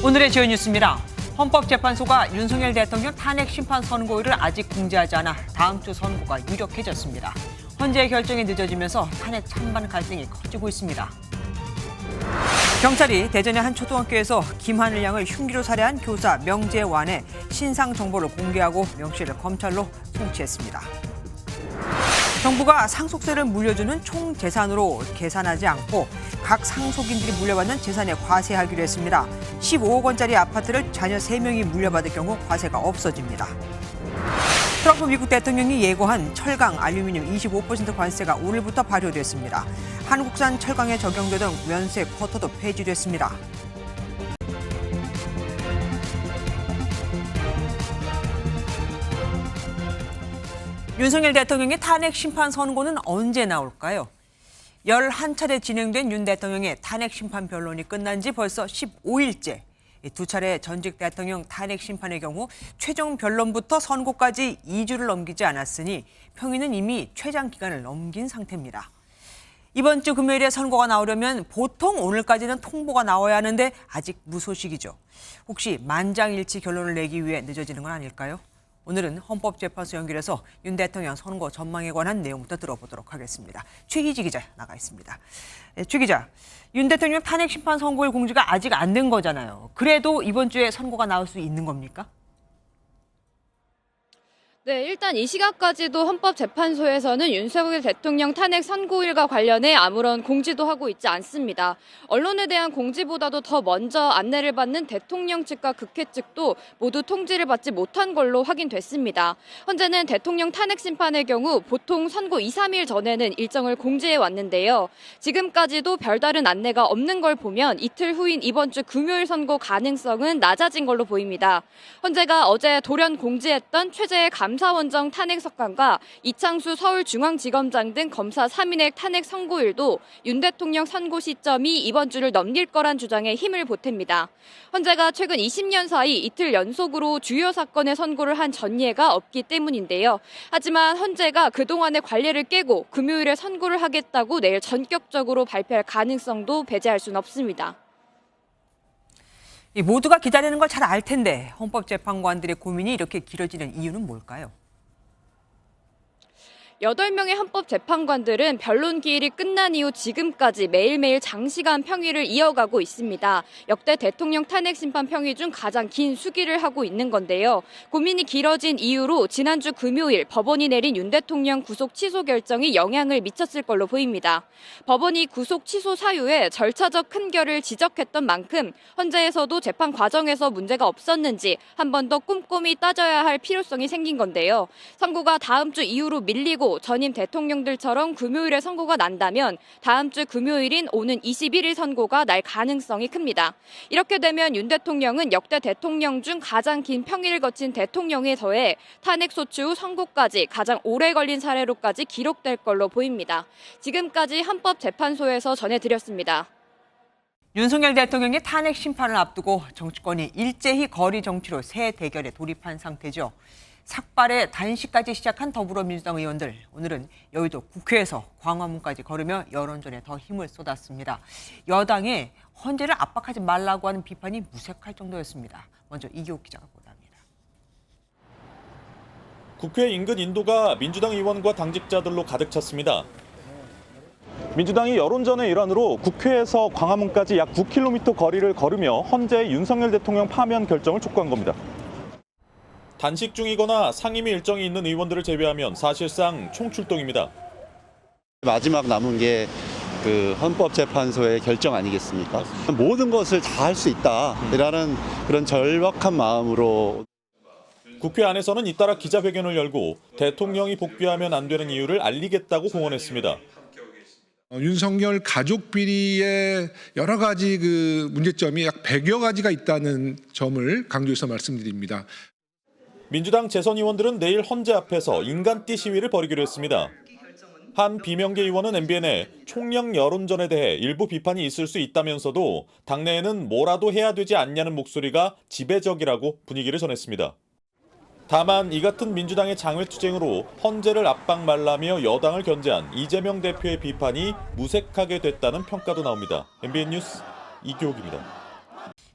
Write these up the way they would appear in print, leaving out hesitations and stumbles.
오늘의 주요 뉴스입니다. 헌법재판소가 윤석열 대통령 탄핵 심판 선고일을 아직 공지하지 않아 다음 주 선고가 유력해졌습니다. 헌재의 결정이 늦어지면서 탄핵 찬반 갈등이 커지고 있습니다. 경찰이 대전의 한 초등학교에서 김하늘 양을 흉기로 살해한 교사 명재완의 신상 정보를 공개하고 명 씨를 검찰로 송치했습니다. 정부가 상속세를 물려주는 총 재산으로 계산하지 않고 각 상속인들이 물려받는 재산에 과세하기로 했습니다. 15억 원짜리 아파트를 자녀 3명이 물려받을 경우 과세가 없어집니다. 트럼프 미국 대통령이 예고한 철강, 알루미늄 25% 관세가 오늘부터 발효됐습니다. 한국산 철강에 적용되던 면세 쿼터도 폐지됐습니다. 윤석열 대통령의 탄핵 심판 선고는 언제 나올까요? 11차례 진행된 윤 대통령의 탄핵 심판 변론이 끝난 지 벌써 15일째. 두 차례 전직 대통령 탄핵 심판의 경우 최종 변론부터 선고까지 2주를 넘기지 않았으니 평의는 이미 최장 기간을 넘긴 상태입니다. 이번 주 금요일에 선고가 나오려면 보통 오늘까지는 통보가 나와야 하는데 아직 무소식이죠. 혹시 만장일치 결론을 내기 위해 늦어지는 건 아닐까요? 오늘은 헌법재판소 연결해서 윤 대통령 선고 전망에 관한 내용부터 들어보도록 하겠습니다. 최희지 기자 나가 있습니다. 최 기자, 윤 대통령 탄핵 심판 선고일 공지가 아직 안 된 거잖아요. 그래도 이번 주에 선고가 나올 수 있는 겁니까? 네, 일단 이 시각까지도 헌법재판소에서는 윤석열 대통령 탄핵 선고일과 관련해 아무런 공지도 하고 있지 않습니다. 언론에 대한 공지보다도 더 먼저 안내를 받는 대통령 측과 국회 측도 모두 통지를 받지 못한 걸로 확인됐습니다. 현재는 대통령 탄핵 심판의 경우 보통 선고 2, 3일 전에는 일정을 공지해 왔는데요. 지금까지도 별다른 안내가 없는 걸 보면 이틀 후인 이번 주 금요일 선고 가능성은 낮아진 걸로 보입니다. 헌재가 어제 돌연 공지했던 최재해 감사원장 탄핵 석방과 이창수 서울중앙지검장 등 검사 3인의 탄핵 선고일도 윤 대통령 선고 시점이 이번 주를 넘길 거란 주장에 힘을 보탭니다. 헌재가 최근 20년 사이 이틀 연속으로 주요 사건의 선고를 한 전례가 없기 때문인데요. 하지만 헌재가 그동안의 관례를 깨고 금요일에 선고를 하겠다고 내일 전격적으로 발표할 가능성도 배제할 수는 없습니다. 모두가 기다리는 걸 잘 알 텐데 헌법재판관들의 고민이 이렇게 길어지는 이유는 뭘까요? 8명의 헌법재판관들은 변론 기일이 끝난 이후 지금까지 매일매일 장시간 평의를 이어가고 있습니다. 역대 대통령 탄핵 심판 평의 중 가장 긴 수기를 하고 있는 건데요. 고민이 길어진 이유로 지난주 금요일 법원이 내린 윤 대통령 구속 취소 결정이 영향을 미쳤을 걸로 보입니다. 법원이 구속 취소 사유에 절차적 큰결을 지적했던 만큼 헌재에서도 재판 과정에서 문제가 없었는지 한 번 더 꼼꼼히 따져야 할 필요성이 생긴 건데요. 선고가 다음 주 이후로 밀리고 전임 대통령들처럼 금요일에 선고가 난다면 다음 주 금요일인 오는 21일 선고가 날 가능성이 큽니다. 이렇게 되면 윤 대통령은 역대 대통령 중 가장 긴 평일을 거친 대통령에 더해 탄핵소추 후 선고까지 가장 오래 걸린 사례로까지 기록될 걸로 보입니다. 지금까지 헌법재판소에서 전해드렸습니다. 윤석열 대통령의 탄핵 심판을 앞두고 정치권이 일제히 거리 정치로 새 대결에 돌입한 상태죠. 삭발에 단식까지 시작한 더불어민주당 의원들, 오늘은 여의도 국회에서 광화문까지 걸으며 여론전에 더 힘을 쏟았습니다. 여당에 헌재를 압박하지 말라고 하는 비판이 무색할 정도였습니다. 먼저 이기옥 기자가 보도합니다. 국회 인근 인도가 민주당 의원과 당직자들로 가득 찼습니다. 민주당이 여론전의 일환으로 국회에서 광화문까지 약 9km 거리를 걸으며 헌재의 윤석열 대통령 파면 결정을 촉구한 겁니다. 단식 중이거나 상임위 일정이 있는 의원들을 제외하면 사실상 총출동입니다. 마지막 남은 게 그 헌법재판소의 결정 아니겠습니까? 모든 것을 다 할 수 있다라는 그런 절박한 마음으로. 국회 안에서는 잇따라 기자회견을 열고 대통령이 복귀하면 안 되는 이유를 알리겠다고 공언했습니다. 윤석열 가족 비리의 여러 가지 그 문제점이 약 100여 가지가 있다는 점을 강조해서 말씀드립니다. 민주당 재선 의원들은 내일 헌재 앞에서 인간띠 시위를 벌이기로 했습니다. 한 비명계 의원은 MBN에 총력 여론전에 대해 일부 비판이 있을 수 있다면서도 당내에는 뭐라도 해야 되지 않냐는 목소리가 지배적이라고 분위기를 전했습니다. 다만 이 같은 민주당의 장외투쟁으로 헌재를 압박 말라며 여당을 견제한 이재명 대표의 비판이 무색하게 됐다는 평가도 나옵니다. MBN 뉴스 이규옥입니다.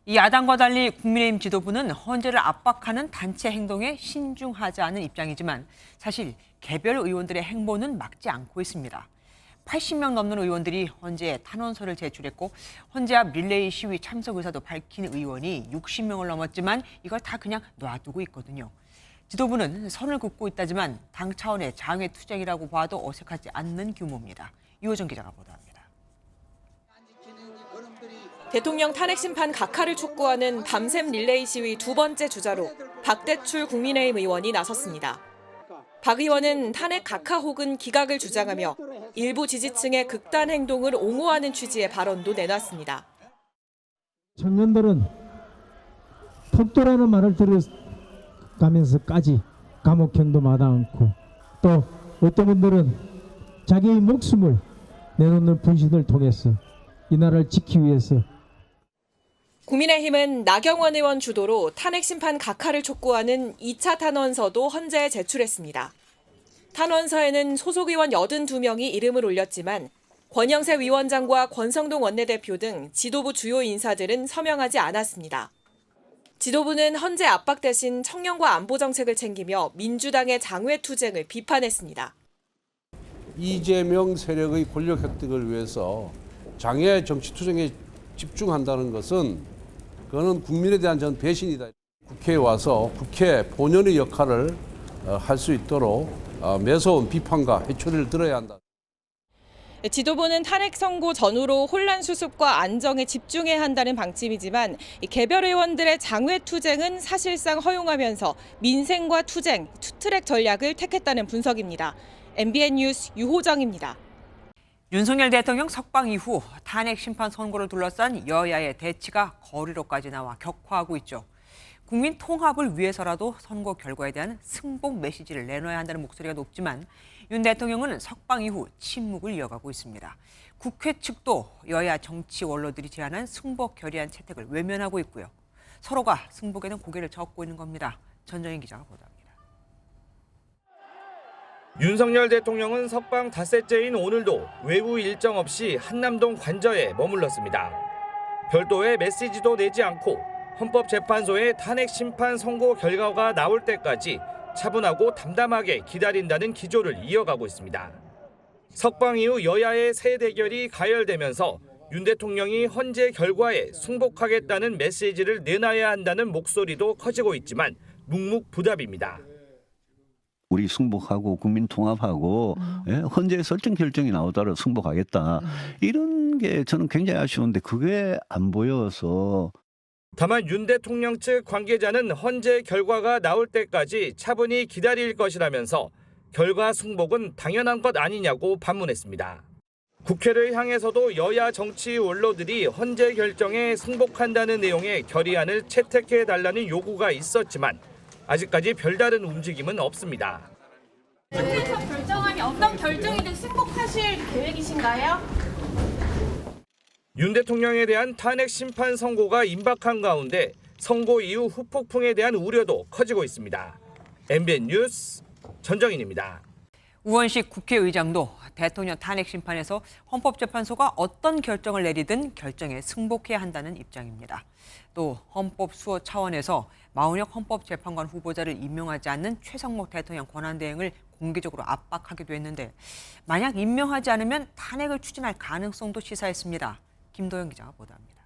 이 야당과 달리 국민의힘 지도부는 헌재를 압박하는 단체 행동에 신중하지 않은 입장이지만 사실 개별 의원들의 행보는 막지 않고 있습니다. 80명 넘는 의원들이 헌재에 탄원서를 제출했고 헌재 앞 릴레이 시위 참석 의사도 밝힌 의원이 60명을 넘었지만 이걸 다 그냥 놔두고 있거든요. 지도부는 선을 긋고 있다지만 당 차원의 장외 투쟁이라고 봐도 어색하지 않는 규모입니다. 이호정 기자가 보도합니다. 대통령 탄핵 심판 각하를 촉구하는 밤샘 릴레이 시위 두 번째 주자로 박대출 국민의힘 의원이 나섰습니다. 박 의원은 탄핵 각하 혹은 기각을 주장하며 일부 지지층의 극단 행동을 옹호하는 취지의 발언도 내놨습니다. 청년들은 폭도라는 말을 들어가면서까지 감옥형도 마다않고 또 어떤 분들은 자기의 목숨을 내놓는 분신을 통해서 이 나라를 지키기 위해서 국민의힘은 나경원 의원 주도로 탄핵 심판 각하를 촉구하는 2차 탄원서도 헌재에 제출했습니다. 탄원서에는 소속 의원 82명이 이름을 올렸지만 권영세 위원장과 권성동 원내대표 등 지도부 주요 인사들은 서명하지 않았습니다. 지도부는 헌재 압박 대신 청년과 안보 정책을 챙기며 민주당의 장외 투쟁을 비판했습니다. 이재명 세력의 권력 획득을 위해서 장외 정치 투쟁에 집중한다는 것은 그거는 국민에 대한 전 배신이다. 국회에 와서 국회 본연의 역할을 할 수 있도록 매서운 비판과 해초리를 들어야 한다. 지도부는 탄핵 선고 전후로 혼란 수습과 안정에 집중해야 한다는 방침이지만 개별 의원들의 장외 투쟁은 사실상 허용하면서 민생과 투쟁, 투트랙 전략을 택했다는 분석입니다. MBN 뉴스 유호정입니다. 윤석열 대통령 석방 이후 탄핵 심판 선고를 둘러싼 여야의 대치가 거리로까지 나와 격화하고 있죠. 국민 통합을 위해서라도 선고 결과에 대한 승복 메시지를 내놔야 한다는 목소리가 높지만 윤 대통령은 석방 이후 침묵을 이어가고 있습니다. 국회 측도 여야 정치 원로들이 제안한 승복 결의안 채택을 외면하고 있고요. 서로가 승복에는 고개를 젓고 있는 겁니다. 전정인 기자가 보도합니다. 윤석열 대통령은 석방 닷새째인 오늘도 외부 일정 없이 한남동 관저에 머물렀습니다. 별도의 메시지도 내지 않고 헌법재판소의 탄핵 심판 선고 결과가 나올 때까지 차분하고 담담하게 기다린다는 기조를 이어가고 있습니다. 석방 이후 여야의 새 대결이 가열되면서 윤 대통령이 헌재 결과에 승복하겠다는 메시지를 내놔야 한다는 목소리도 커지고 있지만 묵묵부답입니다. 우리 승복하고 국민 통합하고 헌재에 설정 결정이 나오더라도 승복하겠다. 이런 게 저는 굉장히 아쉬운데 그게 안 보여서. 다만 윤 대통령 측 관계자는 헌재 결과가 나올 때까지 차분히 기다릴 것이라면서 결과 승복은 당연한 것 아니냐고 반문했습니다. 국회를 향해서도 여야 정치 원로들이 헌재 결정에 승복한다는 내용의 결의안을 채택해달라는 요구가 있었지만 아직까지 별다른 움직임은 없습니다. 헌재에서 결정안이 어떤 결정이든 승복하실 계획이신가요? 윤 대통령에 대한 탄핵 심판 선고가 임박한 가운데 선고 이후 후폭풍에 대한 우려도 커지고 있습니다. MBN 뉴스 전정인입니다. 우원식 국회의장도 대통령 탄핵 심판에서 헌법재판소가 어떤 결정을 내리든 결정에 승복해야 한다는 입장입니다. 또 헌법 수호 차원에서 마은혁 헌법재판관 후보자를 임명하지 않는 최상목 대통령 권한대행을 공개적으로 압박하기도 했는데 만약 임명하지 않으면 탄핵을 추진할 가능성도 시사했습니다. 김도영 기자가 보도합니다.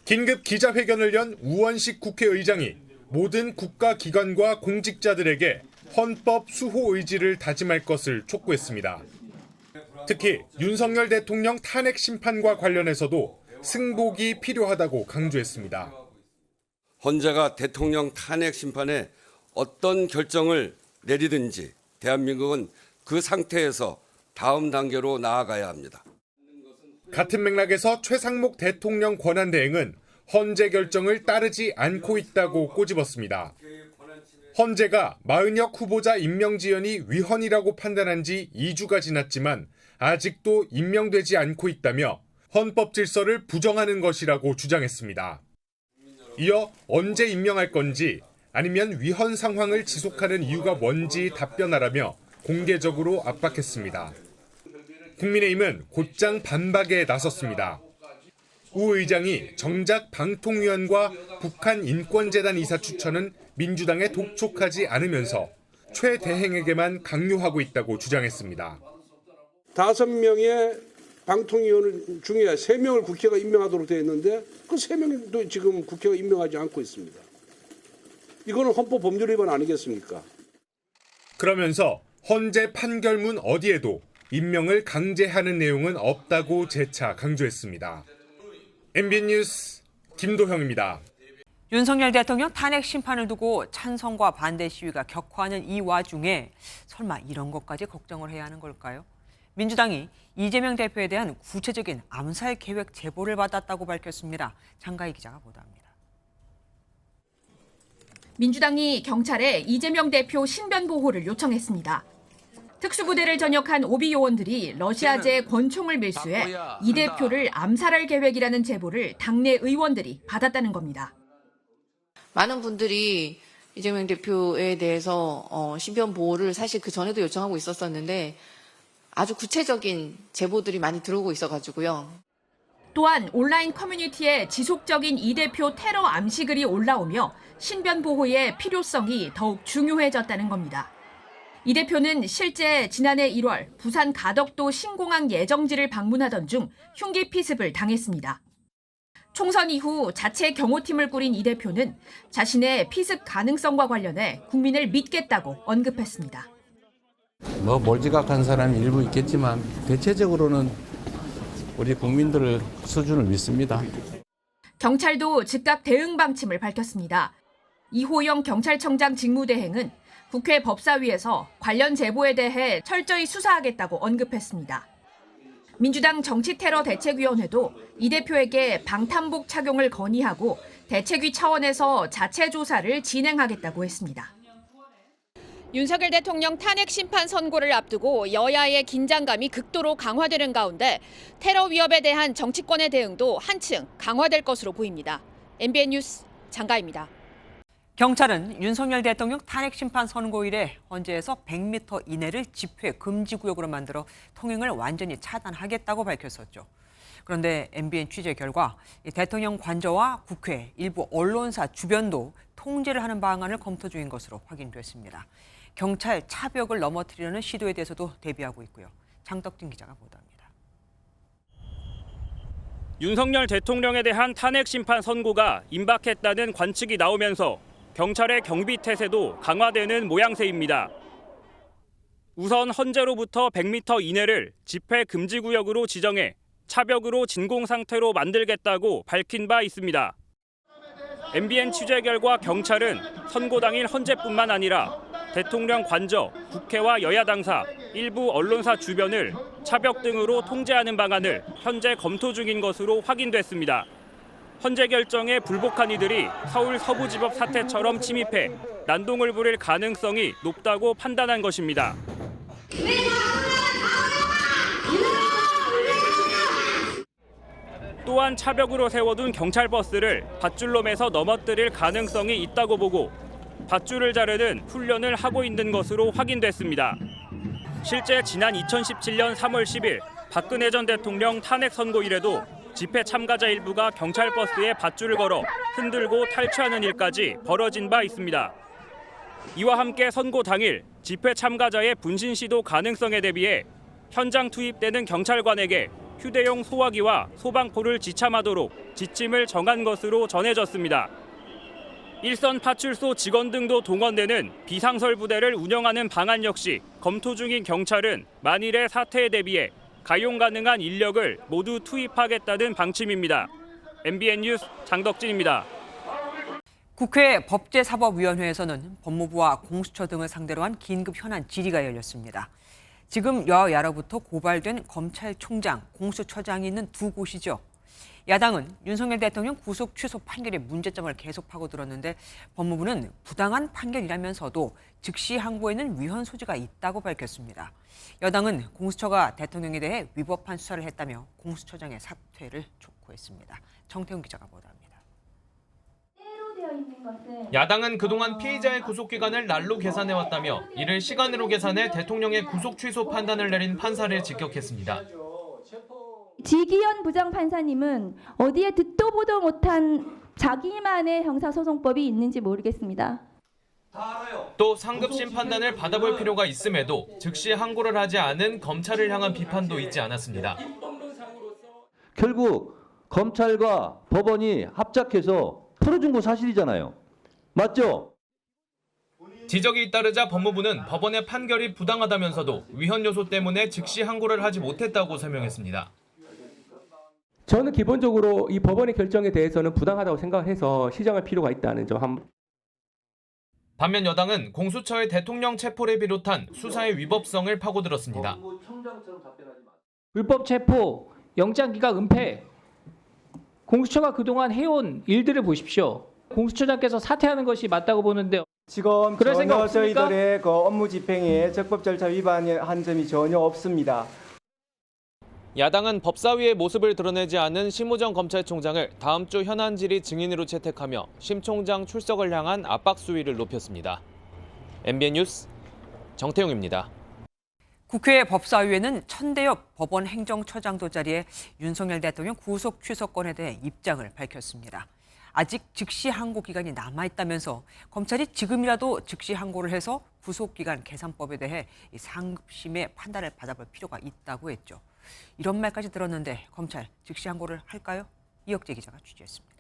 긴급 기자회견을 연 우원식 국회의장이 모든 국가기관과 공직자들에게 헌법 수호 의지를 다짐할 것을 촉구했습니다. 특히 윤석열 대통령 탄핵 심판과 관련해서도 승복이 필요하다고 강조했습니다. 헌재가 대통령 탄핵 심판에 어떤 결정을 내리든지 대한민국은 그 상태에서 다음 단계로 나아가야 합니다. 같은 맥락에서 최상목 대통령 권한대행은 헌재 결정을 따르지 않고 있다고 꼬집었습니다. 헌재가 마은혁 후보자 임명 지연이 위헌이라고 판단한 지 2주가 지났지만 아직도 임명되지 않고 있다며 헌법 질서를 부정하는 것이라고 주장했습니다. 이어 언제 임명할 건지 아니면 위헌 상황을 지속하는 이유가 뭔지 답변하라며 공개적으로 압박했습니다. 국민의힘은 곧장 반박에 나섰습니다. 우 의장이 정작 방통위원과 북한 인권재단 이사 추천은 민주당에 독촉하지 않으면서 최 대행에게만 강요하고 있다고 주장했습니다. 5명의 방통위원 중에 3명을 국회가 임명하도록 되어 있는데 그 3명도 지금 국회가 임명하지 않고 있습니다. 이거는 헌법 법률 위반 아니겠습니까? 그러면서 헌재 판결문 어디에도 임명을 강제하는 내용은 없다고 재차 강조했습니다. MBN 뉴스 김도형입니다. 윤석열 대통령 탄핵 심판을 두고 찬성과 반대 시위가 격화하는 이 와중에 설마 이런 것까지 걱정을 해야 하는 걸까요? 민주당이 이재명 대표에 대한 구체적인 암살 계획 제보를 받았다고 밝혔습니다. 장가희 기자가 보도합니다. 민주당이 경찰에 이재명 대표 신변 보호를 요청했습니다. 특수부대를 전역한 오비 요원들이 러시아제 권총을 밀수해 이 대표를 암살할 계획이라는 제보를 당내 의원들이 받았다는 겁니다. 많은 분들이 이재명 대표에 대해서 신변 보호를 사실 그 전에도 요청하고 있었었는데 아주 구체적인 제보들이 많이 들어오고 있어가지고요. 또한 온라인 커뮤니티에 지속적인 이 대표 테러 암시 글이 올라오며 신변 보호의 필요성이 더욱 중요해졌다는 겁니다. 이 대표는 실제 지난해 1월 부산 가덕도 신공항 예정지를 방문하던 중 흉기 피습을 당했습니다. 총선 이후 자체 경호팀을 꾸린 이 대표는 자신의 피습 가능성과 관련해 국민을 믿겠다고 언급했습니다. 몰지각한 사람이 일부 있겠지만 대체적으로는 우리 국민들의 수준을 믿습니다. 경찰도 즉각 대응 방침을 밝혔습니다. 이호영 경찰청장 직무대행은 국회 법사위에서 관련 제보에 대해 철저히 수사하겠다고 언급했습니다. 민주당 정치테러대책위원회도 이 대표에게 방탄복 착용을 건의하고 대책위 차원에서 자체 조사를 진행하겠다고 했습니다. 윤석열 대통령 탄핵 심판 선고를 앞두고 여야의 긴장감이 극도로 강화되는 가운데 테러 위협에 대한 정치권의 대응도 한층 강화될 것으로 보입니다. MBN 뉴스 장가입니다. 경찰은 윤석열 대통령 탄핵 심판 선고일에 헌재에서 100m 이내를 집회 금지 구역으로 만들어 통행을 완전히 차단하겠다고 밝혔었죠. 그런데 MBN 취재 결과 대통령 관저와 국회, 일부 언론사 주변도 통제를 하는 방안을 검토 중인 것으로 확인됐습니다. 경찰 차벽을 넘어뜨리려는 시도에 대해서도 대비하고 있고요. 장덕진 기자가 보도합니다. 윤석열 대통령에 대한 탄핵 심판 선고가 임박했다는 관측이 나오면서 경찰의 경비 태세도 강화되는 모양새입니다. 우선 헌재로부터 100m 이내를 집회 금지 구역으로 지정해 차벽으로 진공 상태로 만들겠다고 밝힌 바 있습니다. MBN 취재 결과 경찰은 선고 당일 헌재뿐만 아니라 대통령 관저, 국회와 여야 당사, 일부 언론사 주변을 차벽 등으로 통제하는 방안을 현재 검토 중인 것으로 확인됐습니다. 헌재 결정에 불복한 이들이 서울 서부지법 사태처럼 침입해 난동을 부릴 가능성이 높다고 판단한 것입니다. 또한 차벽으로 세워둔 경찰 버스를 밧줄로 매서 넘어뜨릴 가능성이 있다고 보고 밧줄을 자르는 훈련을 하고 있는 것으로 확인됐습니다. 실제 지난 2017년 3월 10일 박근혜 전 대통령 탄핵 선고일에도 집회 참가자 일부가 경찰 버스에 밧줄을 걸어 흔들고 탈취하는 일까지 벌어진 바 있습니다. 이와 함께 선고 당일 집회 참가자의 분신 시도 가능성에 대비해 현장 투입되는 경찰관에게 휴대용 소화기와 소방포를 지참하도록 지침을 정한 것으로 전해졌습니다. 일선 파출소 직원 등도 동원되는 비상설 부대를 운영하는 방안 역시 검토 중인 경찰은 만일의 사태에 대비해 가용 가능한 인력을 모두 투입하겠다는 방침입니다. MBN 뉴스 장덕진입니다. 국회 법제사법위원회에서는 법무부와 공수처 등을 상대로 한 긴급 현안 질의가 열렸습니다. 지금 여야로부터 고발된 검찰총장, 공수처장이 있는 두 곳이죠. 야당은 윤석열 대통령 구속 취소 판결의 문제점을 계속 파고들었는데 법무부는 부당한 판결이라면서도 즉시 항고에는 위헌 소지가 있다고 밝혔습니다. 여당은 공수처가 대통령에 대해 위법한 수사를 했다며 공수처장의 사퇴를 촉구했습니다. 정태훈 기자가 보도합니다. 야당은 그동안 피의자의 구속기간을 날로 계산해왔다며 이를 시간으로 계산해 대통령의 구속 취소 판단을 내린 판사를 직격했습니다. 지기현 부장판사님은 어디에 듣도 보도 못한 자기만의 형사소송법이 있는지 모르겠습니다. 또 상급심 판단을 받아볼 필요가 있음에도 즉시 항고를 하지 않은 검찰을 향한 비판도 잊지 않았습니다. 결국 검찰과 법원이 합작해서 풀어준 거 사실이잖아요. 맞죠? 지적이 잇따르자 법무부는 법원의 판결이 부당하다면서도 위헌 요소 때문에 즉시 항고를 하지 못했다고 설명했습니다. 저는 기본적으로 이 법원의 결정에 대해서는 부당하다고 생각해서 시정할 필요가 있다는 점. 반면 여당은 공수처의 대통령 체포를 비롯한 수사의 위법성을 파고들었습니다. 불법 체포, 영장기각 은폐, 공수처가 그동안 해온 일들을 보십시오. 공수처장께서 사퇴하는 것이 맞다고 보는데요. 지금 그럴 생각 전혀 없습니까? 저희들의 그 업무 집행에 적법 절차 위반한 점이 전혀 없습니다. 야당은 법사위의 모습을 드러내지 않은 심우정 검찰총장을 다음 주 현안 질의 증인으로 채택하며 심 총장 출석을 향한 압박 수위를 높였습니다. MBN 뉴스 정태용입니다. 국회 법사위에는 천대엽 법원 행정처장도 자리에 윤석열 대통령 구속 취소권에 대해 입장을 밝혔습니다. 아직 즉시 항고 기간이 남아있다면서 검찰이 지금이라도 즉시 항고를 해서 구속기간 계산법에 대해 상급심의 판단을 받아볼 필요가 있다고 했죠. 이런 말까지 들었는데 검찰 즉시 항고를 할까요? 이혁재 기자가 취재했습니다.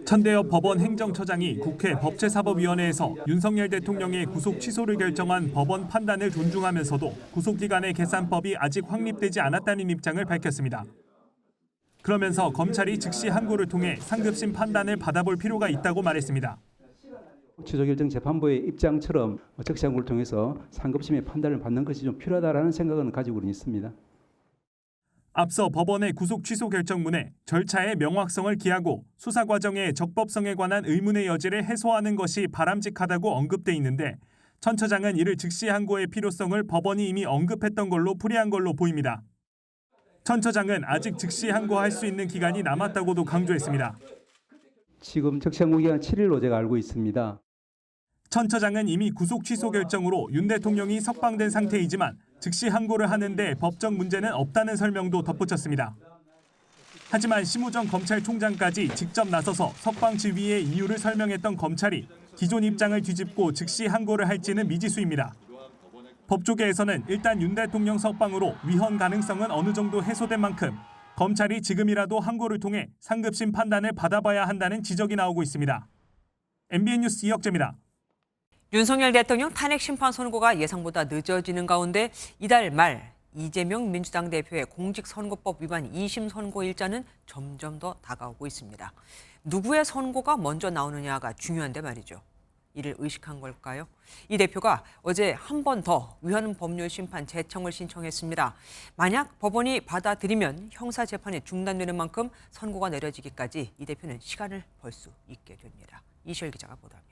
천대엽 법원 행정처장이 국회 법제사법위원회에서 윤석열 대통령의 구속 취소를 결정한 법원 판단을 존중하면서도 구속기간의 계산법이 아직 확립되지 않았다는 입장을 밝혔습니다. 그러면서 검찰이 즉시 항고를 통해 상급심 판단을 받아볼 필요가 있다고 말했습니다. 취소결정 재판부의 입장처럼 즉시 항고를 통해서 상급심의 판단을 받는 것이 좀 필요하다는 생각은 가지고는 있습니다. 앞서 법원의 구속 취소 결정문에 절차의 명확성을 기하고 수사 과정의 적법성에 관한 의문의 여지를 해소하는 것이 바람직하다고 언급돼 있는데 천 처장은 이를 즉시 항고의 필요성을 법원이 이미 언급했던 걸로 풀이한 걸로 보입니다. 천 처장은 아직 즉시 항고할 수 있는 기간이 남았다고도 강조했습니다. 지금 즉시 항고 기간 7일로 제가 알고 있습니다. 천 처장은 이미 구속 취소 결정으로 윤 대통령이 석방된 상태이지만 즉시 항고를 하는데 법적 문제는 없다는 설명도 덧붙였습니다. 하지만 심우정 검찰총장까지 직접 나서서 석방 지휘의 이유를 설명했던 검찰이 기존 입장을 뒤집고 즉시 항고를 할지는 미지수입니다. 법조계에서는 일단 윤 대통령 석방으로 위헌 가능성은 어느 정도 해소된 만큼 검찰이 지금이라도 항고를 통해 상급심 판단을 받아봐야 한다는 지적이 나오고 있습니다. MBN 뉴스 이혁재입니다. 윤석열 대통령 탄핵 심판 선고가 예상보다 늦어지는 가운데 이달 말 이재명 민주당 대표의 공직선거법 위반 2심 선고 일자는 점점 더 다가오고 있습니다. 누구의 선고가 먼저 나오느냐가 중요한데 말이죠. 이를 의식한 걸까요? 이 대표가 어제 한 번 더 위헌 법률 심판 재청을 신청했습니다. 만약 법원이 받아들이면 형사 재판이 중단되는 만큼 선고가 내려지기까지 이 대표는 시간을 벌 수 있게 됩니다. 이시열 기자가 보도합니다.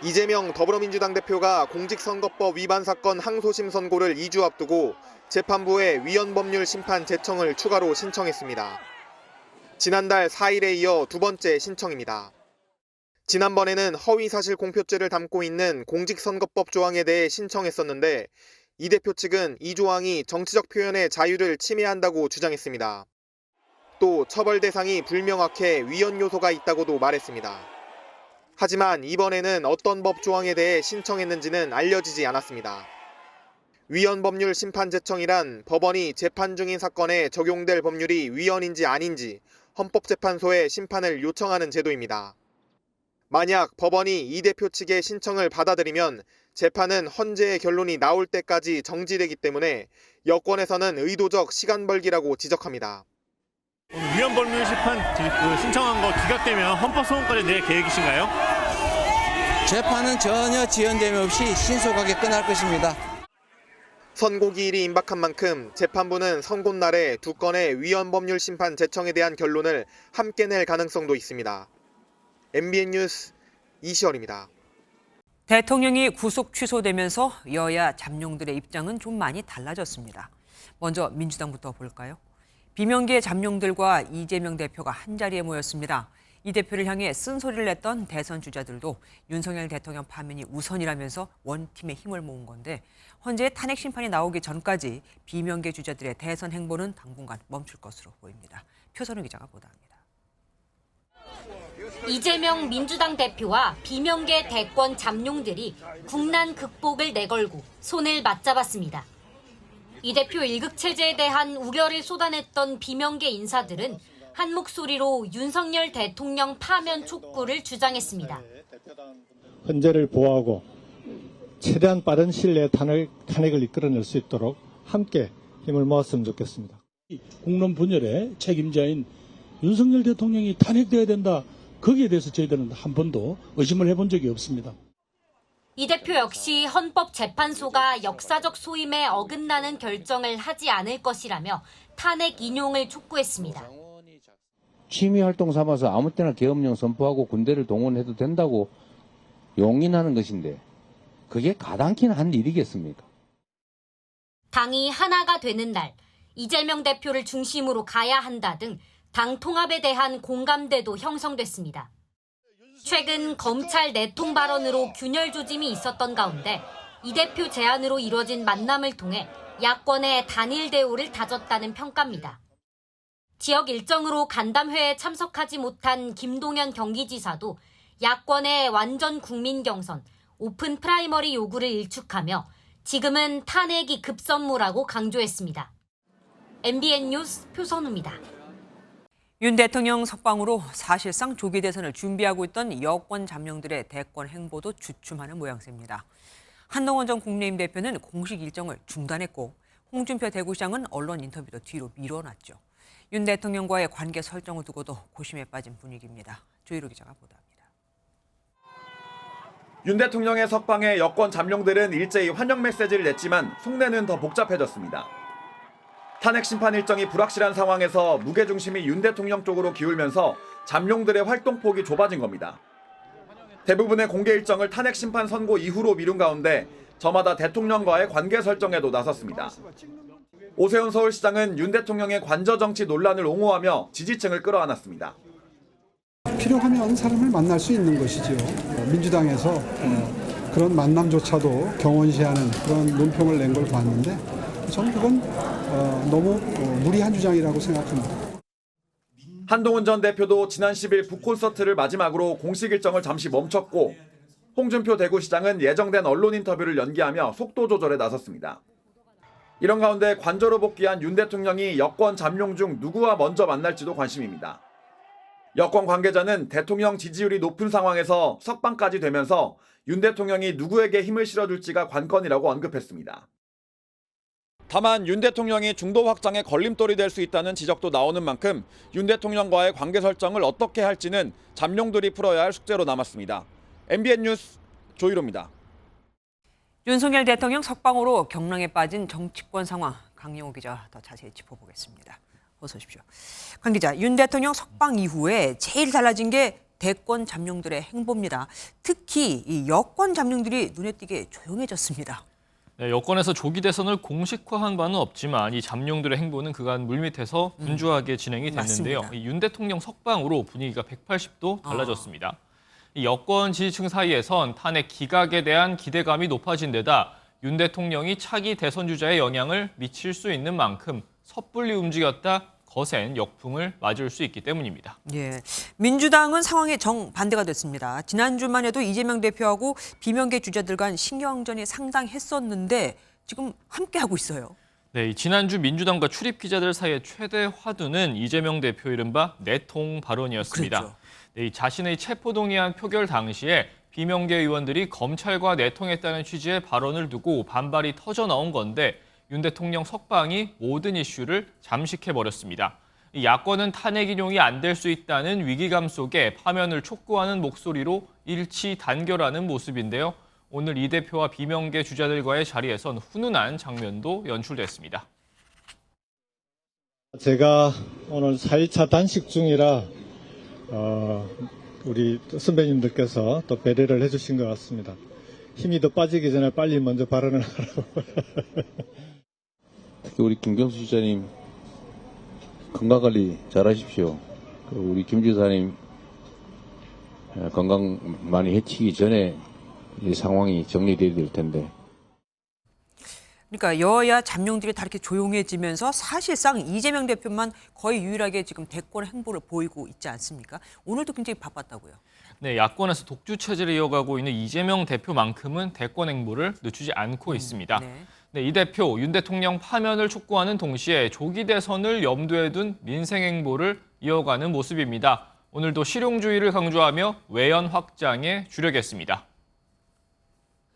이재명 더불어민주당 대표가 공직선거법 위반 사건 항소심 선고를 2주 앞두고 재판부에 위헌 법률 심판 재청을 추가로 신청했습니다. 지난달 4일에 이어 두 번째 신청입니다. 지난번에는 허위사실 공표죄를 담고 있는 공직선거법 조항에 대해 신청했었는데 이 대표 측은 이 조항이 정치적 표현의 자유를 침해한다고 주장했습니다. 또 처벌 대상이 불명확해 위헌 요소가 있다고도 말했습니다. 하지만 이번에는 어떤 법 조항에 대해 신청했는지는 알려지지 않았습니다. 위헌 법률 심판 재청이란 법원이 재판 중인 사건에 적용될 법률이 위헌인지 아닌지 헌법재판소에 심판을 요청하는 제도입니다. 만약 법원이 이 대표 측의 신청을 받아들이면 재판은 헌재의 결론이 나올 때까지 정지되기 때문에 여권에서는 의도적 시간 벌기라고 지적합니다. 위헌 법률 심판 신청한 거 기각되면 헌법소원까지 낼 계획이신가요? 재판은 전혀 지연됨 없이 신속하게 끝날 것입니다. 선고기일이 임박한 만큼 재판부는 선고날에 두 건의 위헌 법률 심판 재청에 대한 결론을 함께 낼 가능성도 있습니다. MBN 뉴스 이시열입니다. 대통령이 구속 취소되면서 여야 잠룡들의 입장은 좀 많이 달라졌습니다. 먼저 민주당부터 볼까요? 비명계 잠룡들과 이재명 대표가 한자리에 모였습니다. 이 대표를 향해 쓴소리를 냈던 대선 주자들도 윤석열 대통령 파면이 우선이라면서 원팀의 힘을 모은 건데 헌재 탄핵 심판이 나오기 전까지 비명계 주자들의 대선 행보는 당분간 멈출 것으로 보입니다. 표선우 기자가 보도합니다. 이재명 민주당 대표와 비명계 대권 잠룡들이 국난 극복을 내걸고 손을 맞잡았습니다. 이 대표 1급 체제에 대한 우려를 쏟아냈던 비명계 인사들은 한 목소리로 윤석열 대통령 파면 촉구를 주장했습니다. 헌재를 보호하고 최대한 빠른 시일 내에 탄핵을 이끌어낼 수 있도록 함께 힘을 모았으면 좋겠습니다. 국론 분열의 책임자인 윤석열 대통령이 탄핵돼야 된다. 거기에 대해서 저희들은 한 번도 의심을 해본 적이 없습니다. 이 대표 역시 헌법재판소가 역사적 소임에 어긋나는 결정을 하지 않을 것이라며 탄핵 인용을 촉구했습니다. 취미활동 삼아서 아무 때나 계엄령 선포하고 군대를 동원해도 된다고 용인하는 것인데 그게 가당키는 한 일이겠습니까? 당이 하나가 되는 날, 이재명 대표를 중심으로 가야 한다 등 당 통합에 대한 공감대도 형성됐습니다. 최근 검찰 내통 발언으로 균열 조짐이 있었던 가운데 이 대표 제안으로 이뤄진 만남을 통해 야권의 단일 대우를 다졌다는 평가입니다. 지역 일정으로 간담회에 참석하지 못한 김동연 경기지사도 야권의 완전 국민 경선, 오픈 프라이머리 요구를 일축하며 지금은 탄핵이 급선무라고 강조했습니다. MBN 뉴스 표선우입니다. 윤 대통령 석방으로 사실상 조기 대선을 준비하고 있던 여권 잠룡들의 대권 행보도 주춤하는 모양새입니다. 한동훈 전 국민의힘 대표는 공식 일정을 중단했고 홍준표 대구시장은 언론 인터뷰도 뒤로 미뤄놨죠. 윤 대통령과의 관계 설정을 두고도 고심에 빠진 분위기입니다. 조희로 기자가 보도합니다. 윤 대통령의 석방에 여권 잠룡들은 일제히 환영 메시지를 냈지만 속내는 더 복잡해졌습니다. 탄핵 심판 일정이 불확실한 상황에서 무게중심이 윤 대통령 쪽으로 기울면서 잠룡들의 활동폭이 좁아진 겁니다. 대부분의 공개 일정을 탄핵 심판 선고 이후로 미룬 가운데 저마다 대통령과의 관계 설정에도 나섰습니다. 오세훈 서울시장은 윤 대통령의 관저 정치 논란을 옹호하며 지지층을 끌어안았습니다. 필요하면 사람을 만날 수 있는 것이죠. 민주당에서 그런 만남조차도 경원시하는 그런 논평을 낸 걸 봤는데 저는 그건 너무 무리한 주장이라고 생각합니다. 한동훈 전 대표도 지난 10일 북콘서트를 마지막으로 공식 일정을 잠시 멈췄고 홍준표 대구시장은 예정된 언론 인터뷰를 연기하며 속도 조절에 나섰습니다. 이런 가운데 관저로 복귀한 윤 대통령이 여권 잠룡 중 누구와 먼저 만날지도 관심입니다. 여권 관계자는 대통령 지지율이 높은 상황에서 석방까지 되면서 윤 대통령이 누구에게 힘을 실어줄지가 관건이라고 언급했습니다. 다만 윤 대통령이 중도 확장에 걸림돌이 될 수 있다는 지적도 나오는 만큼 윤 대통령과의 관계 설정을 어떻게 할지는 잠룡들이 풀어야 할 숙제로 남았습니다. MBN 뉴스 조희로입니다. 윤석열 대통령 석방으로 경랑에 빠진 정치권 상황, 강영호 기자 더 자세히 짚어보겠습니다. 어서 오십시오. 강 기자, 윤 대통령 석방 이후에 제일 달라진 게 대권 잠룡들의 행보입니다. 특히 이 여권 잠룡들이 눈에 띄게 조용해졌습니다. 네, 여권에서 조기 대선을 공식화한 바는 없지만 이 잠룡들의 행보는 그간 물밑에서 분주하게 진행이 됐는데요. 윤 대통령 석방으로 분위기가 180도 달라졌습니다. 이 여권 지지층 사이에선 탄핵 기각에 대한 기대감이 높아진 데다 윤 대통령이 차기 대선 주자의 영향을 미칠 수 있는 만큼 섣불리 움직였다 거센 역풍을 맞을 수 있기 때문입니다. 예, 민주당은 상황에 정반대가 됐습니다. 지난주만 해도 이재명 대표하고 비명계 주자들 간 신경전이 상당했었는데 지금 함께하고 있어요. 네, 지난주 민주당과 출입 기자들 사이의 최대 화두는 이재명 대표 이른바 내통 발언이었습니다. 그렇죠. 네, 자신의 체포동의안 표결 당시에 비명계 의원들이 검찰과 내통했다는 취지의 발언을 두고 반발이 터져 나온 건데 윤 대통령 석방이 모든 이슈를 잠식해버렸습니다. 야권은 탄핵 인용이 안 될 수 있다는 위기감 속에 파면을 촉구하는 목소리로 일치 단결하는 모습인데요. 오늘 이 대표와 비명계 주자들과의 자리에선 훈훈한 장면도 연출됐습니다. 제가 오늘 4.1차 단식 중이라 우리 선배님들께서 또 배려를 해주신 것 같습니다. 힘이 더 빠지기 전에 빨리 먼저 발언을 하라고. 특히 우리 김경수 지사님 건강관리 잘하십시오. 그리고 우리 김 지사님 건강 많이 해치기 전에 이 상황이 정리돼야 될 텐데. 그러니까 여야 잠룡들이 다 이렇게 조용해지면서 사실상 이재명 대표만 거의 유일하게 지금 대권 행보를 보이고 있지 않습니까? 오늘도 굉장히 바빴다고요. 네, 야권에서 독주 체제를 이어가고 있는 이재명 대표만큼은 대권 행보를 늦추지 않고 있습니다. 네, 이 대표 윤 대통령 파면을 촉구하는 동시에 조기 대선을 염두에 둔 민생 행보를 이어가는 모습입니다. 오늘도 실용주의를 강조하며 외연 확장에 주력했습니다.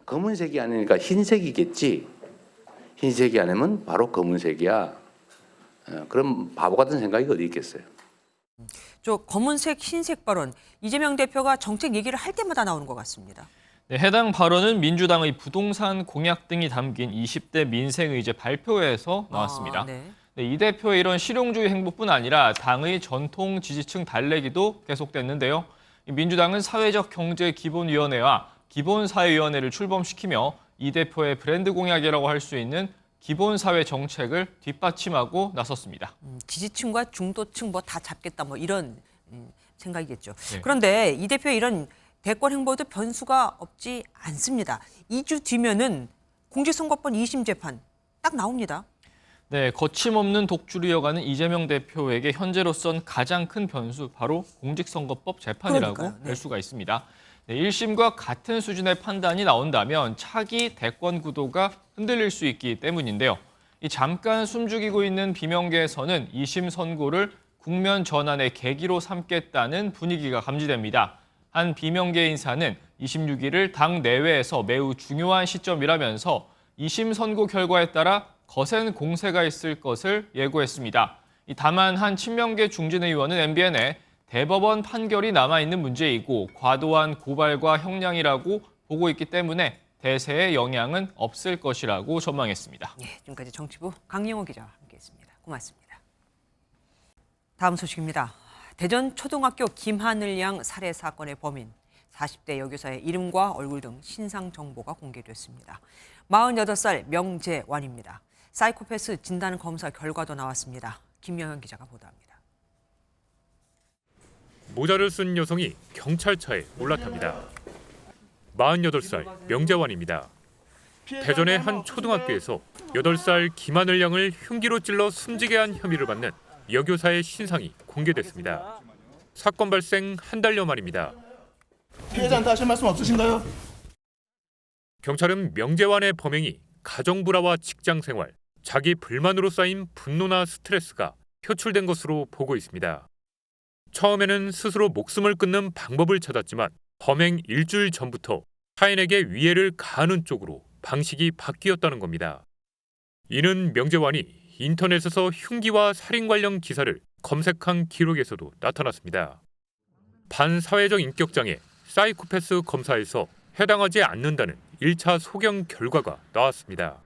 검은색이 아니니까 흰색이겠지. 흰색이 아니면 바로 검은색이야. 그럼 바보 같은 생각이 어디 있겠어요. 저 검은색, 흰색 발언, 이재명 대표가 정책 얘기를 할 때마다 나오는 것 같습니다. 네, 해당 발언은 민주당의 부동산 공약 등이 담긴 20대 민생의제 발표에서 나왔습니다. 네, 이 대표의 이런 실용주의 행보뿐 아니라 당의 전통 지지층 달래기도 계속됐는데요. 민주당은 사회적 경제 기본위원회와 기본사회위원회를 출범시키며 이 대표의 브랜드 공약이라고 할 수 있는 기본사회 정책을 뒷받침하고 나섰습니다. 지지층과 중도층 뭐 다 잡겠다 뭐 이런 생각이겠죠. 네. 그런데 이 대표의 이런 대권 행보도 변수가 없지 않습니다. 2주 뒤면은 공직선거법 2심 재판 딱 나옵니다. 네, 거침없는 독주를 이어가는 이재명 대표에게 현재로선 가장 큰 변수 바로 공직선거법 재판이라고 할 수가 있습니다. 네, 1심과 같은 수준의 판단이 나온다면 차기 대권 구도가 흔들릴 수 있기 때문인데요. 이 잠깐 숨죽이고 있는 비명계에서는 2심 선고를 국면 전환의 계기로 삼겠다는 분위기가 감지됩니다. 한 비명계 인사는 26일을 당 내외에서 매우 중요한 시점이라면서 2심 선고 결과에 따라 거센 공세가 있을 것을 예고했습니다. 다만 한 친명계 중진의 의원은 MBN에 대법원 판결이 남아있는 문제이고 과도한 고발과 형량이라고 보고 있기 때문에 대세에 영향은 없을 것이라고 전망했습니다. 네, 지금까지 정치부 강영호 기자와 함께했습니다. 고맙습니다. 다음 소식입니다. 대전 초등학교 김하늘 양 살해 사건의 범인 40대 여교사의 이름과 얼굴 등 신상 정보가 공개됐습니다. 48살 명재완입니다. 사이코패스 진단 검사 결과도 나왔습니다. 김영현 기자가 보도합니다. 모자를 쓴 여성이 경찰차에 올라탑니다. 48살 명재완입니다. 대전의 한 초등학교에서 8살 김하늘 양을 흉기로 찔러 숨지게 한 혐의를 받는 여교사의 신상이 공개됐습니다. 사건 발생 한 달여 만입니다. 피해자한테 하실 말씀 없으신가요? 경찰은 명재완의 범행이 가정 불화와 직장 생활, 자기 불만으로 쌓인 분노나 스트레스가 표출된 것으로 보고 있습니다. 처음에는 스스로 목숨을 끊는 방법을 찾았지만 범행 일주일 전부터 타인에게 위해를 가하는 쪽으로 방식이 바뀌었다는 겁니다. 이는 명재완이 인터넷에서 흉기와 살인 관련 기사를 검색한 기록에서도 나타났습니다. 반사회적 인격장애 사이코패스 검사에서 해당하지 않는다는 1차 소견 결과가 나왔습니다.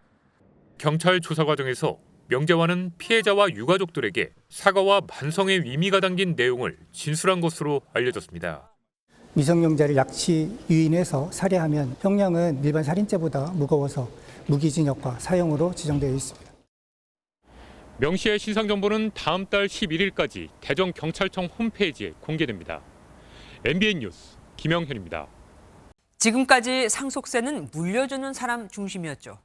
경찰 조사 과정에서 명재완은 피해자와 유가족들에게 사과와 반성의 의미가 담긴 내용을 진술한 것으로 알려졌습니다. 미성년자를 약치 유인해서 살해하면 형량은 일반 살인죄보다 무거워서 무기징역과 사형으로 지정되어 있습니다. 명 씨의 신상 정보는 다음 달 11일까지 대전경찰청 홈페이지에 공개됩니다. MBN 뉴스 김영현입니다. 지금까지 상속세는 물려주는 사람 중심이었죠.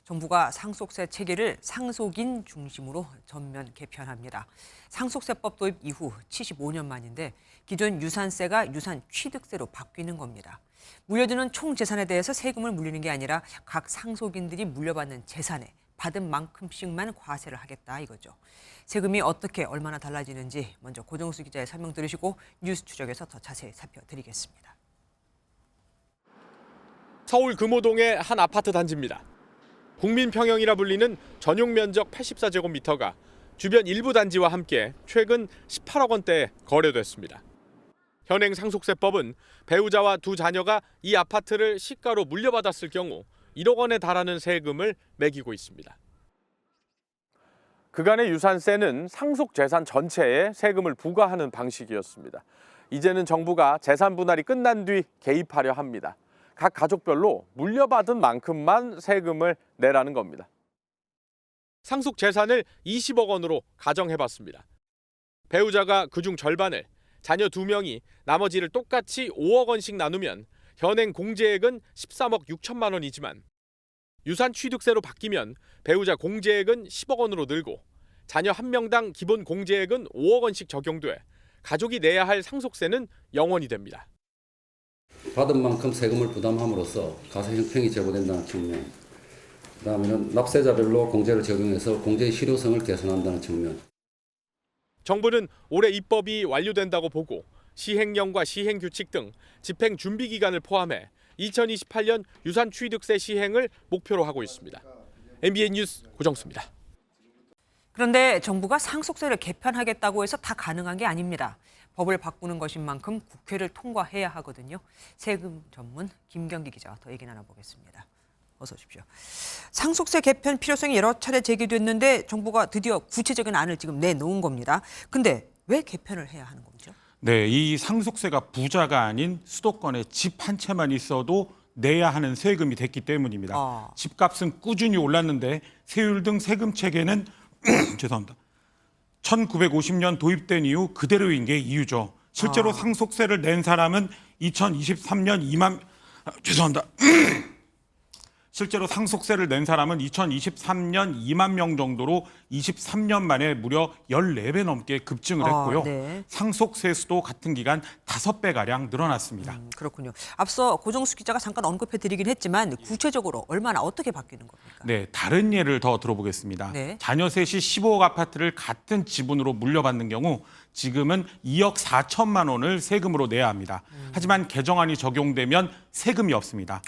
정부가 상속세 체계를 상속인 중심으로 전면 개편합니다. 상속세법 도입 이후 75년 만인데 기존 유산세가 유산 취득세로 바뀌는 겁니다. 물려주는 총 재산에 대해서 세금을 물리는 게 아니라 각 상속인들이 물려받는 재산에 받은 만큼씩만 과세를 하겠다 이거죠. 세금이 어떻게 얼마나 달라지는지 먼저 고정수 기자의 설명 들으시고 뉴스 추적에서 더 자세히 살펴드리겠습니다. 서울 금호동의 한 아파트 단지입니다. 국민평형이라 불리는 전용 면적 84제곱미터가 주변 일부 단지와 함께 최근 18억 원대에 거래됐습니다. 현행 상속세법은 배우자와 두 자녀가 이 아파트를 시가로 물려받았을 경우 1억 원에 달하는 세금을 매기고 있습니다. 그간의 유산세는 상속 재산 전체에 세금을 부과하는 방식이었습니다. 이제는 정부가 재산 분할이 끝난 뒤 개입하려 합니다. 각 가족별로 물려받은 만큼만 세금을 내라는 겁니다. 상속 재산을 20억 원으로 가정해봤습니다. 배우자가 그중 절반을 자녀 2명이 나머지를 똑같이 5억 원씩 나누면 현행 공제액은 13억 6천만 원이지만 유산 취득세로 바뀌면 배우자 공제액은 10억 원으로 늘고 자녀 1명당 기본 공제액은 5억 원씩 적용돼 가족이 내야 할 상속세는 0원이 됩니다. 받은 만큼 세금을 부담함으로써 가세 형평이 제고된다는 측면, 그다음에는 납세자별로 공제를 적용해서 공제의 실효성을 개선한다는 측면. 정부는 올해 입법이 완료된다고 보고 시행령과 시행규칙 등 집행 준비 기간을 포함해 2028년 유산취득세 시행을 목표로 하고 있습니다. MBN 뉴스 고정수입니다. 그런데 정부가 상속세를 개편하겠다고 해서 다 가능한 게 아닙니다. 법을 바꾸는 것인 만큼 국회를 통과해야 하거든요. 세금 전문 김경기 기자와 더 얘기 나눠보겠습니다. 어서 오십시오. 상속세 개편 필요성이 여러 차례 제기됐는데 정부가 드디어 구체적인 안을 지금 내놓은 겁니다. 근데 왜 개편을 해야 하는 거죠? 네, 이 상속세가 부자가 아닌 수도권에 집 한 채만 있어도 내야 하는 세금이 됐기 때문입니다. 집값은 꾸준히 올랐는데 세율 등 세금 체계는 죄송합니다. 1950년 도입된 이후 그대로인 게 이유죠. 실제로 상속세를 낸 사람은 2023년 실제로 상속세를 낸 사람은 2023년 2만 명 정도로 23년 만에 무려 14배 넘게 급증을 했고요. 네. 상속세 수도 같은 기간 5배가량 늘어났습니다. 그렇군요. 앞서 고정수 기자가 잠깐 언급해 드리긴 했지만 구체적으로 얼마나 어떻게 바뀌는 겁니까? 네, 다른 예를 더 들어보겠습니다. 네. 자녀 셋이 15억 아파트를 같은 지분으로 물려받는 경우 지금은 2억 4천만 원을 세금으로 내야 합니다. 하지만 개정안이 적용되면 세금이 없습니다.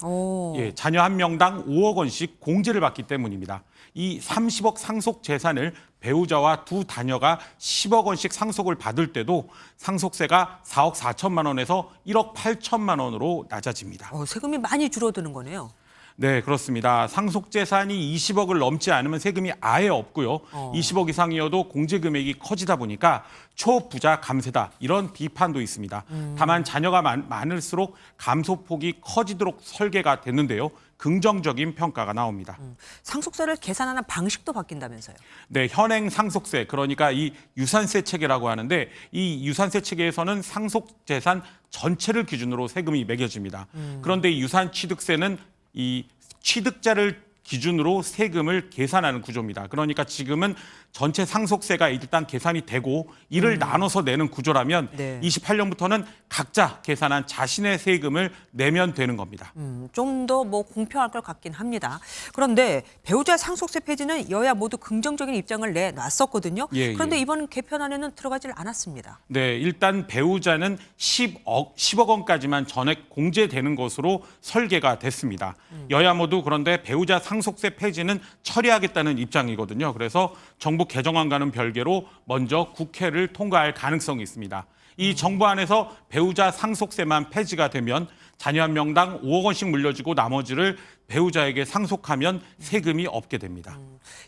예, 자녀 한 명당 5억 원씩 공제를 받기 때문입니다. 이 30억 상속 재산을 배우자와 두 자녀가 10억 원씩 상속을 받을 때도 상속세가 4억 4천만 원에서 1억 8천만 원으로 낮아집니다. 세금이 많이 줄어드는 거네요. 네, 그렇습니다. 상속 재산이 20억을 넘지 않으면 세금이 아예 없고요. 20억 이상이어도 공제 금액이 커지다 보니까 초부자 감세다 이런 비판도 있습니다. 다만 자녀가 많을수록 감소폭이 커지도록 설계가 됐는데요. 긍정적인 평가가 나옵니다. 상속세를 계산하는 방식도 바뀐다면서요? 네, 현행 상속세, 그러니까 이 유산세 체계라고 하는데 이 유산세 체계에서는 상속 재산 전체를 기준으로 세금이 매겨집니다. 그런데 이 유산취득세는 이 취득자를 기준으로 세금을 계산하는 구조입니다. 그러니까 지금은 전체 상속세가 일단 계산이 되고 이를 나눠서 내는 구조라면 28년부터는 각자 계산한 자신의 세금을 내면 되는 겁니다. 좀 더 공평할 것 같긴 합니다. 그런데 배우자 상속세 폐지는 여야 모두 긍정적인 입장을 내놨었거든요. 그런데 이번 개편안에는 들어가질 않았습니다. 네, 일단 배우자는 10억 원까지만 전액 공제되는 것으로 설계가 됐습니다. 여야 모두 그런데 배우자 상속세 폐지는 처리하겠다는 입장이거든요. 그래서 정부 개정안과는 별개로 먼저 국회를 통과할 가능성이 있습니다. 이 정부안에서 배우자 상속세만 폐지가 되면 자녀 한 명당 5억 원씩 물려주고 나머지를 배우자에게 상속하면 세금이 없게 됩니다.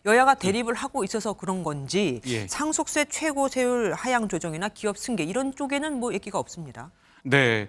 여야가 대립을 하고 있어서 그런 건지 상속세 최고 세율 하향 조정이나 기업 승계 이런 쪽에는 얘기가 없습니다. 네,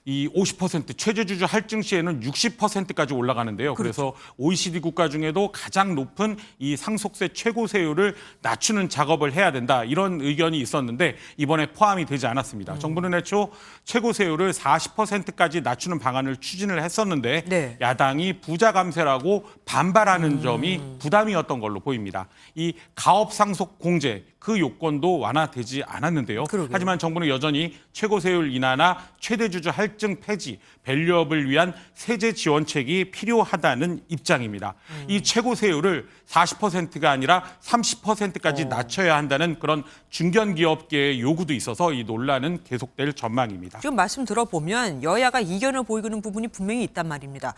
이 50% 최저주주 할증 시에는 60%까지 올라가는데요. 그래서 OECD 국가 중에도 가장 높은 이 상속세 최고 세율을 낮추는 작업을 해야 된다 이런 의견이 있었는데 이번에 포함이 되지 않았습니다. 정부는 애초 최고 세율을 40%까지 낮추는 방안을 추진을 했었는데 야당이 부자 감세라고 반발하는 점이 부담이었던 걸로 보입니다. 이 가업 상속 공제 그 요건도 완화되지 않았는데요. 하지만 정부는 여전히 최고 세율 인하나 최대 주주 할증 폐지, 밸류업을 위한 세제 지원책이 필요하다는 입장입니다. 이 최고 세율을 40%가 아니라 30%까지 낮춰야 한다는 그런 중견기업계의 요구도 있어서 이 논란은 계속될 전망입니다. 지금 말씀 들어보면 여야가 이견을 보이는 부분이 분명히 있단 말입니다.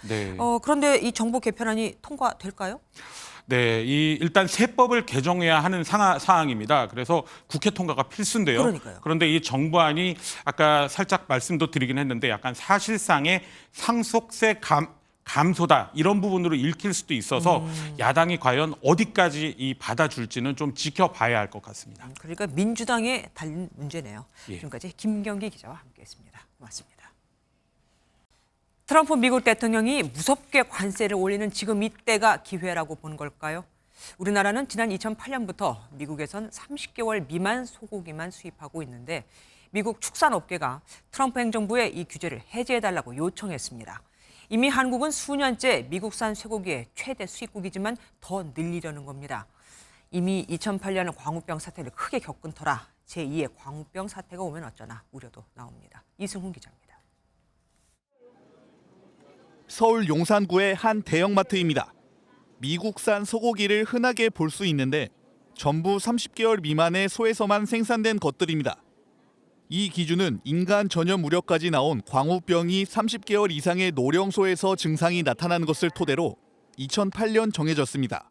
그런데 이 정부 개편안이 통과될까요? 네, 일단 세법을 개정해야 하는 사항입니다. 그래서 국회 통과가 필수인데요. 그러니까요. 그런데 이 정부안이 아까 살짝 말씀도 드리긴 했는데 약간 사실상의 상속세 감소다 이런 부분으로 읽힐 수도 있어서 야당이 과연 어디까지 받아줄지는 좀 지켜봐야 할 것 같습니다. 그러니까 민주당에 달린 문제네요. 지금까지 김경기 기자와 함께했습니다. 고맙습니다. 트럼프 미국 대통령이 무섭게 관세를 올리는 지금 이때가 기회라고 본 걸까요? 우리나라는 지난 2008년부터 미국에선 30개월 미만 소고기만 수입하고 있는데 미국 축산업계가 트럼프 행정부에 이 규제를 해제해달라고 요청했습니다. 이미 한국은 수년째 미국산 쇠고기의 최대 수입국이지만 더 늘리려는 겁니다. 이미 2008년 광우병 사태를 크게 겪은 터라 제2의 광우병 사태가 오면 어쩌나 우려도 나옵니다. 이승훈 기자입니다. 서울 용산구의 한 대형마트입니다. 미국산 소고기를 흔하게 볼 수 있는데 전부 30개월 미만의 소에서만 생산된 것들입니다. 이 기준은 인간 전염 우려까지 나온 광우병이 30개월 이상의 노령소에서 증상이 나타나는 것을 토대로 2008년 정해졌습니다.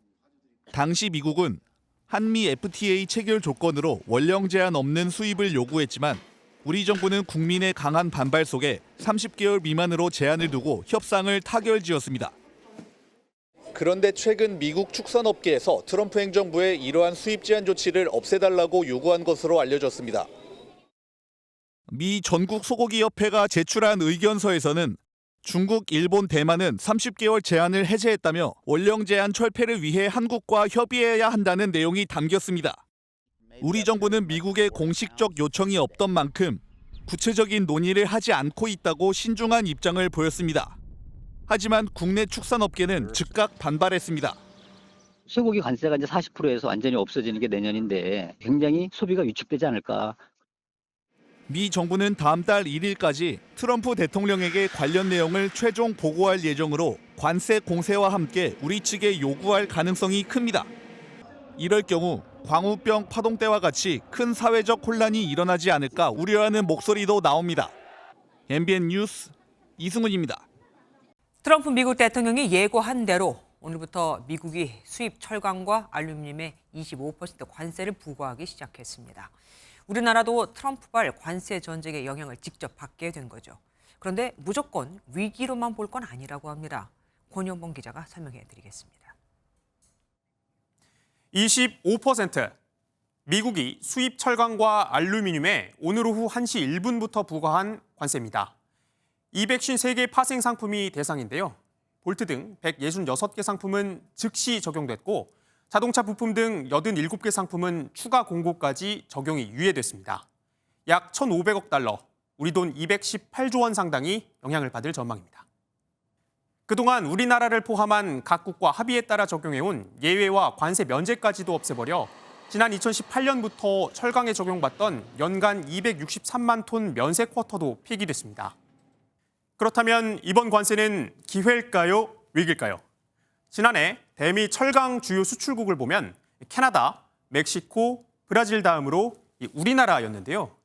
당시 미국은 한미 FTA 체결 조건으로 원령 제한 없는 수입을 요구했지만 우리 정부는 국민의 강한 반발 속에 30개월 미만으로 제한을 두고 협상을 타결지었습니다. 그런데 최근 미국 축산업계에서 트럼프 행정부의 이러한 수입 제한 조치를 없애달라고 요구한 것으로 알려졌습니다. 미 전국 소고기 협회가 제출한 의견서에서는 중국, 일본, 대만은 30개월 제한을 해제했다며 원령 제한 철폐를 위해 한국과 협의해야 한다는 내용이 담겼습니다. 우리 정부는 미국의 공식적 요청이 없던 만큼 구체적인 논의를 하지 않고 있다고 신중한 입장을 보였습니다. 하지만 국내 축산업계는 즉각 반발했습니다. 쇠고기 관세가 이제 40%에서 완전히 없어지는 게 내년인데 굉장히 소비가 위축되지 않을까. 미 정부는 다음 달 1일까지 트럼프 대통령에게 관련 내용을 최종 보고할 예정으로 관세 공세와 함께 우리 측에 요구할 가능성이 큽니다. 이럴 경우 광우병 파동 때와 같이 큰 사회적 혼란이 일어나지 않을까 우려하는 목소리도 나옵니다. MBN 뉴스 이승훈입니다. 트럼프 미국 대통령이 예고한 대로 오늘부터 미국이 수입 철강과 알루미늄에 25% 관세를 부과하기 시작했습니다. 우리나라도 트럼프발 관세 전쟁의 영향을 직접 받게 된 거죠. 그런데 무조건 위기로만 볼 건 아니라고 합니다. 권영봉 기자가 설명해 드리겠습니다. 25%. 미국이 수입 철강과 알루미늄에 오늘 오후 1시 1분부터 부과한 관세입니다. 253개 파생 상품이 대상인데요. 볼트 등 166개 상품은 즉시 적용됐고 자동차 부품 등 87개 상품은 추가 공고까지 적용이 유예됐습니다. 약 1,500억 달러, 우리 돈 218조 원 상당이 영향을 받을 전망입니다. 그동안 우리나라를 포함한 각국과 합의에 따라 적용해온 예외와 관세 면제까지도 없애버려 지난 2018년부터 철강에 적용받던 연간 263만 톤 면세 쿼터도 폐기됐습니다. 그렇다면 이번 관세는 기회일까요? 위기일까요? 지난해 대미 철강 주요 수출국을 보면 캐나다, 멕시코, 브라질 다음으로 우리나라였는데요.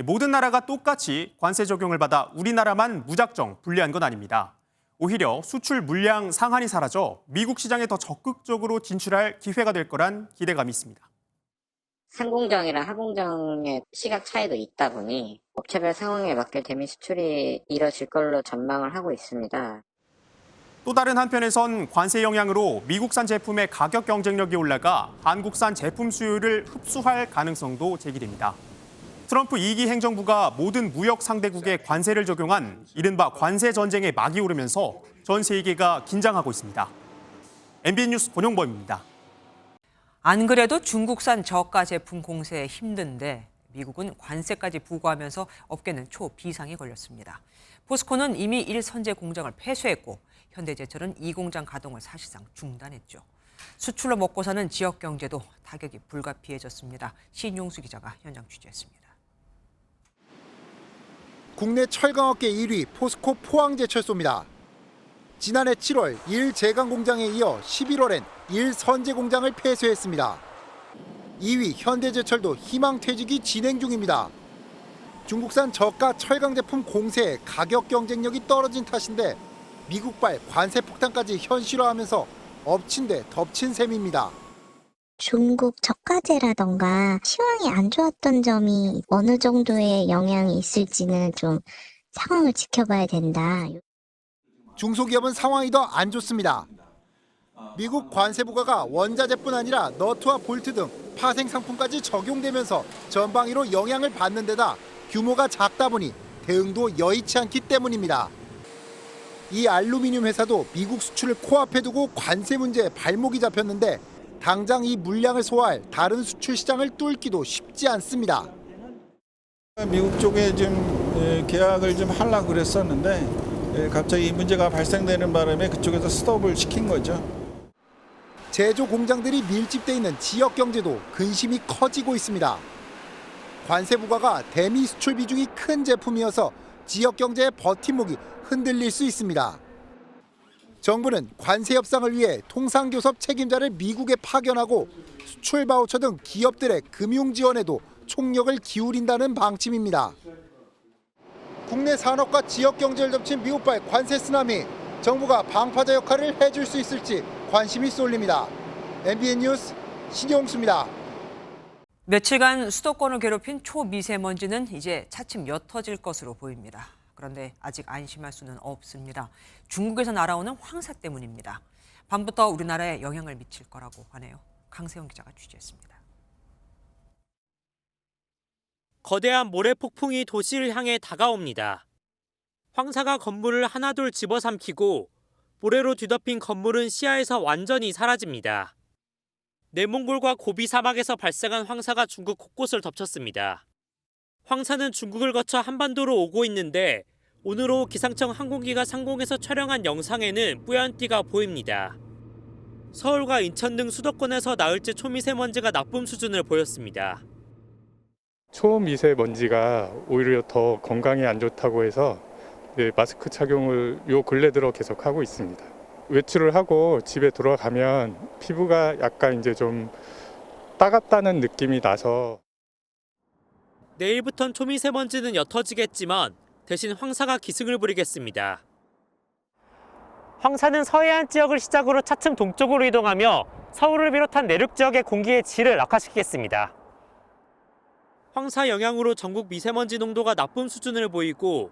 모든 나라가 똑같이 관세 적용을 받아 우리나라만 무작정 불리한 건 아닙니다. 오히려 수출 물량 상한이 사라져 미국 시장에 더 적극적으로 진출할 기회가 될 거란 기대감이 있습니다. 상공정이랑 하공정의 시각 차이도 있다 보니 업체별 상황에 맞게 대미 수출이 이뤄질 걸로 전망을 하고 있습니다. 또 다른 한편에선 관세 영향으로 미국산 제품의 가격 경쟁력이 올라가 한국산 제품 수요를 흡수할 가능성도 제기됩니다. 트럼프 2기 행정부가 모든 무역 상대국에 관세를 적용한 이른바 관세 전쟁의 막이 오르면서 전 세계가 긴장하고 있습니다. MBN 뉴스 권용범입니다. 안 그래도 중국산 저가 제품 공세에 힘든데 미국은 관세까지 부과하면서 업계는 초비상에 걸렸습니다. 포스코는 이미 1선제 공장을 폐쇄했고 현대제철은 2공장 가동을 사실상 중단했죠. 수출로 먹고 사는 지역 경제도 타격이 불가피해졌습니다. 신용수 기자가 현장 취재했습니다. 국내 철강업계 1위 포스코 포항제철소입니다. 지난해 7월 1제강 공장에 이어 11월엔 1선제 공장을 폐쇄했습니다. 2위 현대제철도 희망퇴직이 진행 중입니다. 중국산 저가 철강 제품 공세에 가격 경쟁력이 떨어진 탓인데 미국발 관세 폭탄까지 현실화하면서 엎친 데 덮친 셈입니다. 중국 저가제라던가 시황이 안 좋았던 점이 어느 정도의 영향이 있을지는 좀 상황을 지켜봐야 된다. 중소기업은 상황이 더 안 좋습니다. 미국 관세 부과가 원자재뿐 아니라 너트와 볼트 등 파생 상품까지 적용되면서 전방위로 영향을 받는 데다 규모가 작다 보니 대응도 여의치 않기 때문입니다. 이 알루미늄 회사도 미국 수출을 코앞에 두고 관세 문제에 발목이 잡혔는데 당장 이 물량을 소화할 다른 수출 시장을 뚫기도 쉽지 않습니다. 미국 쪽에 좀 계약을 좀 하려고 그랬었는데 갑자기 이 문제가 발생되는 바람에 그쪽에서 스톱을 시킨 거죠. 제조 공장들이 밀집돼 있는 지역 경제도 근심이 커지고 있습니다. 관세 부과가 대미 수출 비중이 큰 제품이어서 지역 경제의 버팀목이 흔들릴 수 있습니다. 정부는 관세 협상을 위해 통상교섭 책임자를 미국에 파견하고 수출 바우처 등 기업들의 금융 지원에도 총력을 기울인다는 방침입니다. 국내 산업과 지역 경제를 덮친 미국발 관세 쓰나미, 정부가 방파제 역할을 해줄 수 있을지 관심이 쏠립니다. MBN 뉴스 신경수입니다. 며칠간 수도권을 괴롭힌 초미세먼지는 이제 차츰 옅어질 것으로 보입니다. 그런데 아직 안심할 수는 없습니다. 중국에서 날아오는 황사 때문입니다. 밤부터 우리나라에 영향을 미칠 거라고 하네요. 강세영 기자가 취재했습니다. 거대한 모래 폭풍이 도시를 향해 다가옵니다. 황사가 건물을 하나둘 집어삼키고 모래로 뒤덮인 건물은 시야에서 완전히 사라집니다. 내몽골과 고비 사막에서 발생한 황사가 중국 곳곳을 덮쳤습니다. 황사는 중국을 거쳐 한반도로 오고 있는데 오늘 오후 기상청 항공기가 상공에서 촬영한 영상에는 뿌연띠가 보입니다. 서울과 인천 등 수도권에서 나흘째 초미세먼지가 나쁨 수준을 보였습니다. 초미세먼지가 오히려 더 건강에 안 좋다고 해서 마스크 착용을 요 근래 들어 계속 하고 있습니다. 외출을 하고 집에 돌아가면 피부가 약간 이제 좀 따갑다는 느낌이 나서 내일부턴 초미세먼지는 옅어지겠지만 대신 황사가 기승을 부리겠습니다. 황사는 서해안 지역을 시작으로 차츰 동쪽으로 이동하며 서울을 비롯한 내륙 지역의 공기의 질을 악화시키겠습니다. 황사 영향으로 전국 미세먼지 농도가 나쁨 수준을 보이고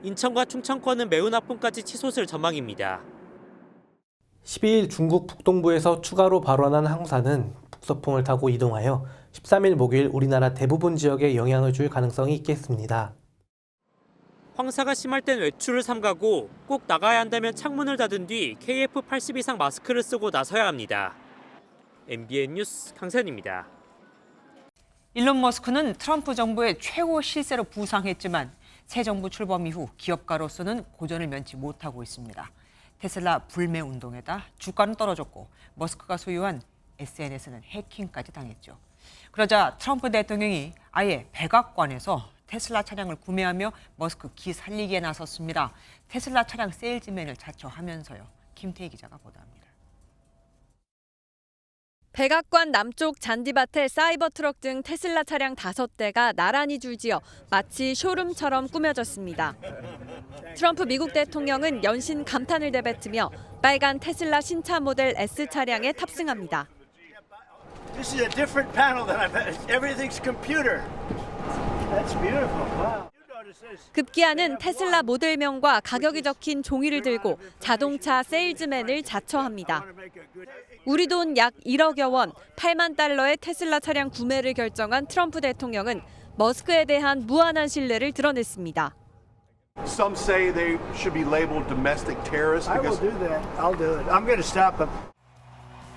인천과 충청권은 매우 나쁨까지 치솟을 전망입니다. 12일 중국 북동부에서 추가로 발원한 황사는 북서풍을 타고 이동하여 13일 목요일 우리나라 대부분 지역에 영향을 줄 가능성이 있겠습니다. 황사가 심할 땐 외출을 삼가고 꼭 나가야 한다면 창문을 닫은 뒤 KF80 이상 마스크를 쓰고 나서야 합니다. MBN 뉴스 강세현입니다. 일론 머스크는 트럼프 정부의 최고 실세로 부상했지만 새 정부 출범 이후 기업가로서는 고전을 면치 못하고 있습니다. 테슬라 불매 운동에다 주가는 떨어졌고 머스크가 소유한 SNS는 해킹까지 당했죠. 그러자 트럼프 대통령이 아예 백악관에서 테슬라 차량을 구매하며 머스크 기 살리기에 나섰습니다. 테슬라 차량 세일즈맨을 자처하면서요. 김태희 기자가 보도합니다. 백악관 남쪽 잔디밭에 사이버 트럭 등 테슬라 차량 5대가 나란히 줄지어 마치 쇼룸처럼 꾸며졌습니다. 트럼프 미국 대통령은 연신 감탄을 내뱉으며 빨간 테슬라 신차 모델 S 차량에 탑승합니다. This is a different panel than I've had. Everything's computer. That's beautiful. Wow. 급기야는 테슬라 모델명과 가격이 적힌 종이를 들고 자동차 세일즈맨을 자처합니다. 우리 돈 약 1억여 원, 8만 달러의 테슬라 차량 구매를 결정한 트럼프 대통령은 머스크에 대한 무한한 신뢰를 드러냈습니다. Some say they should be labeled domestic terrorists. I will do that. I'll do it. I'm going to stop them.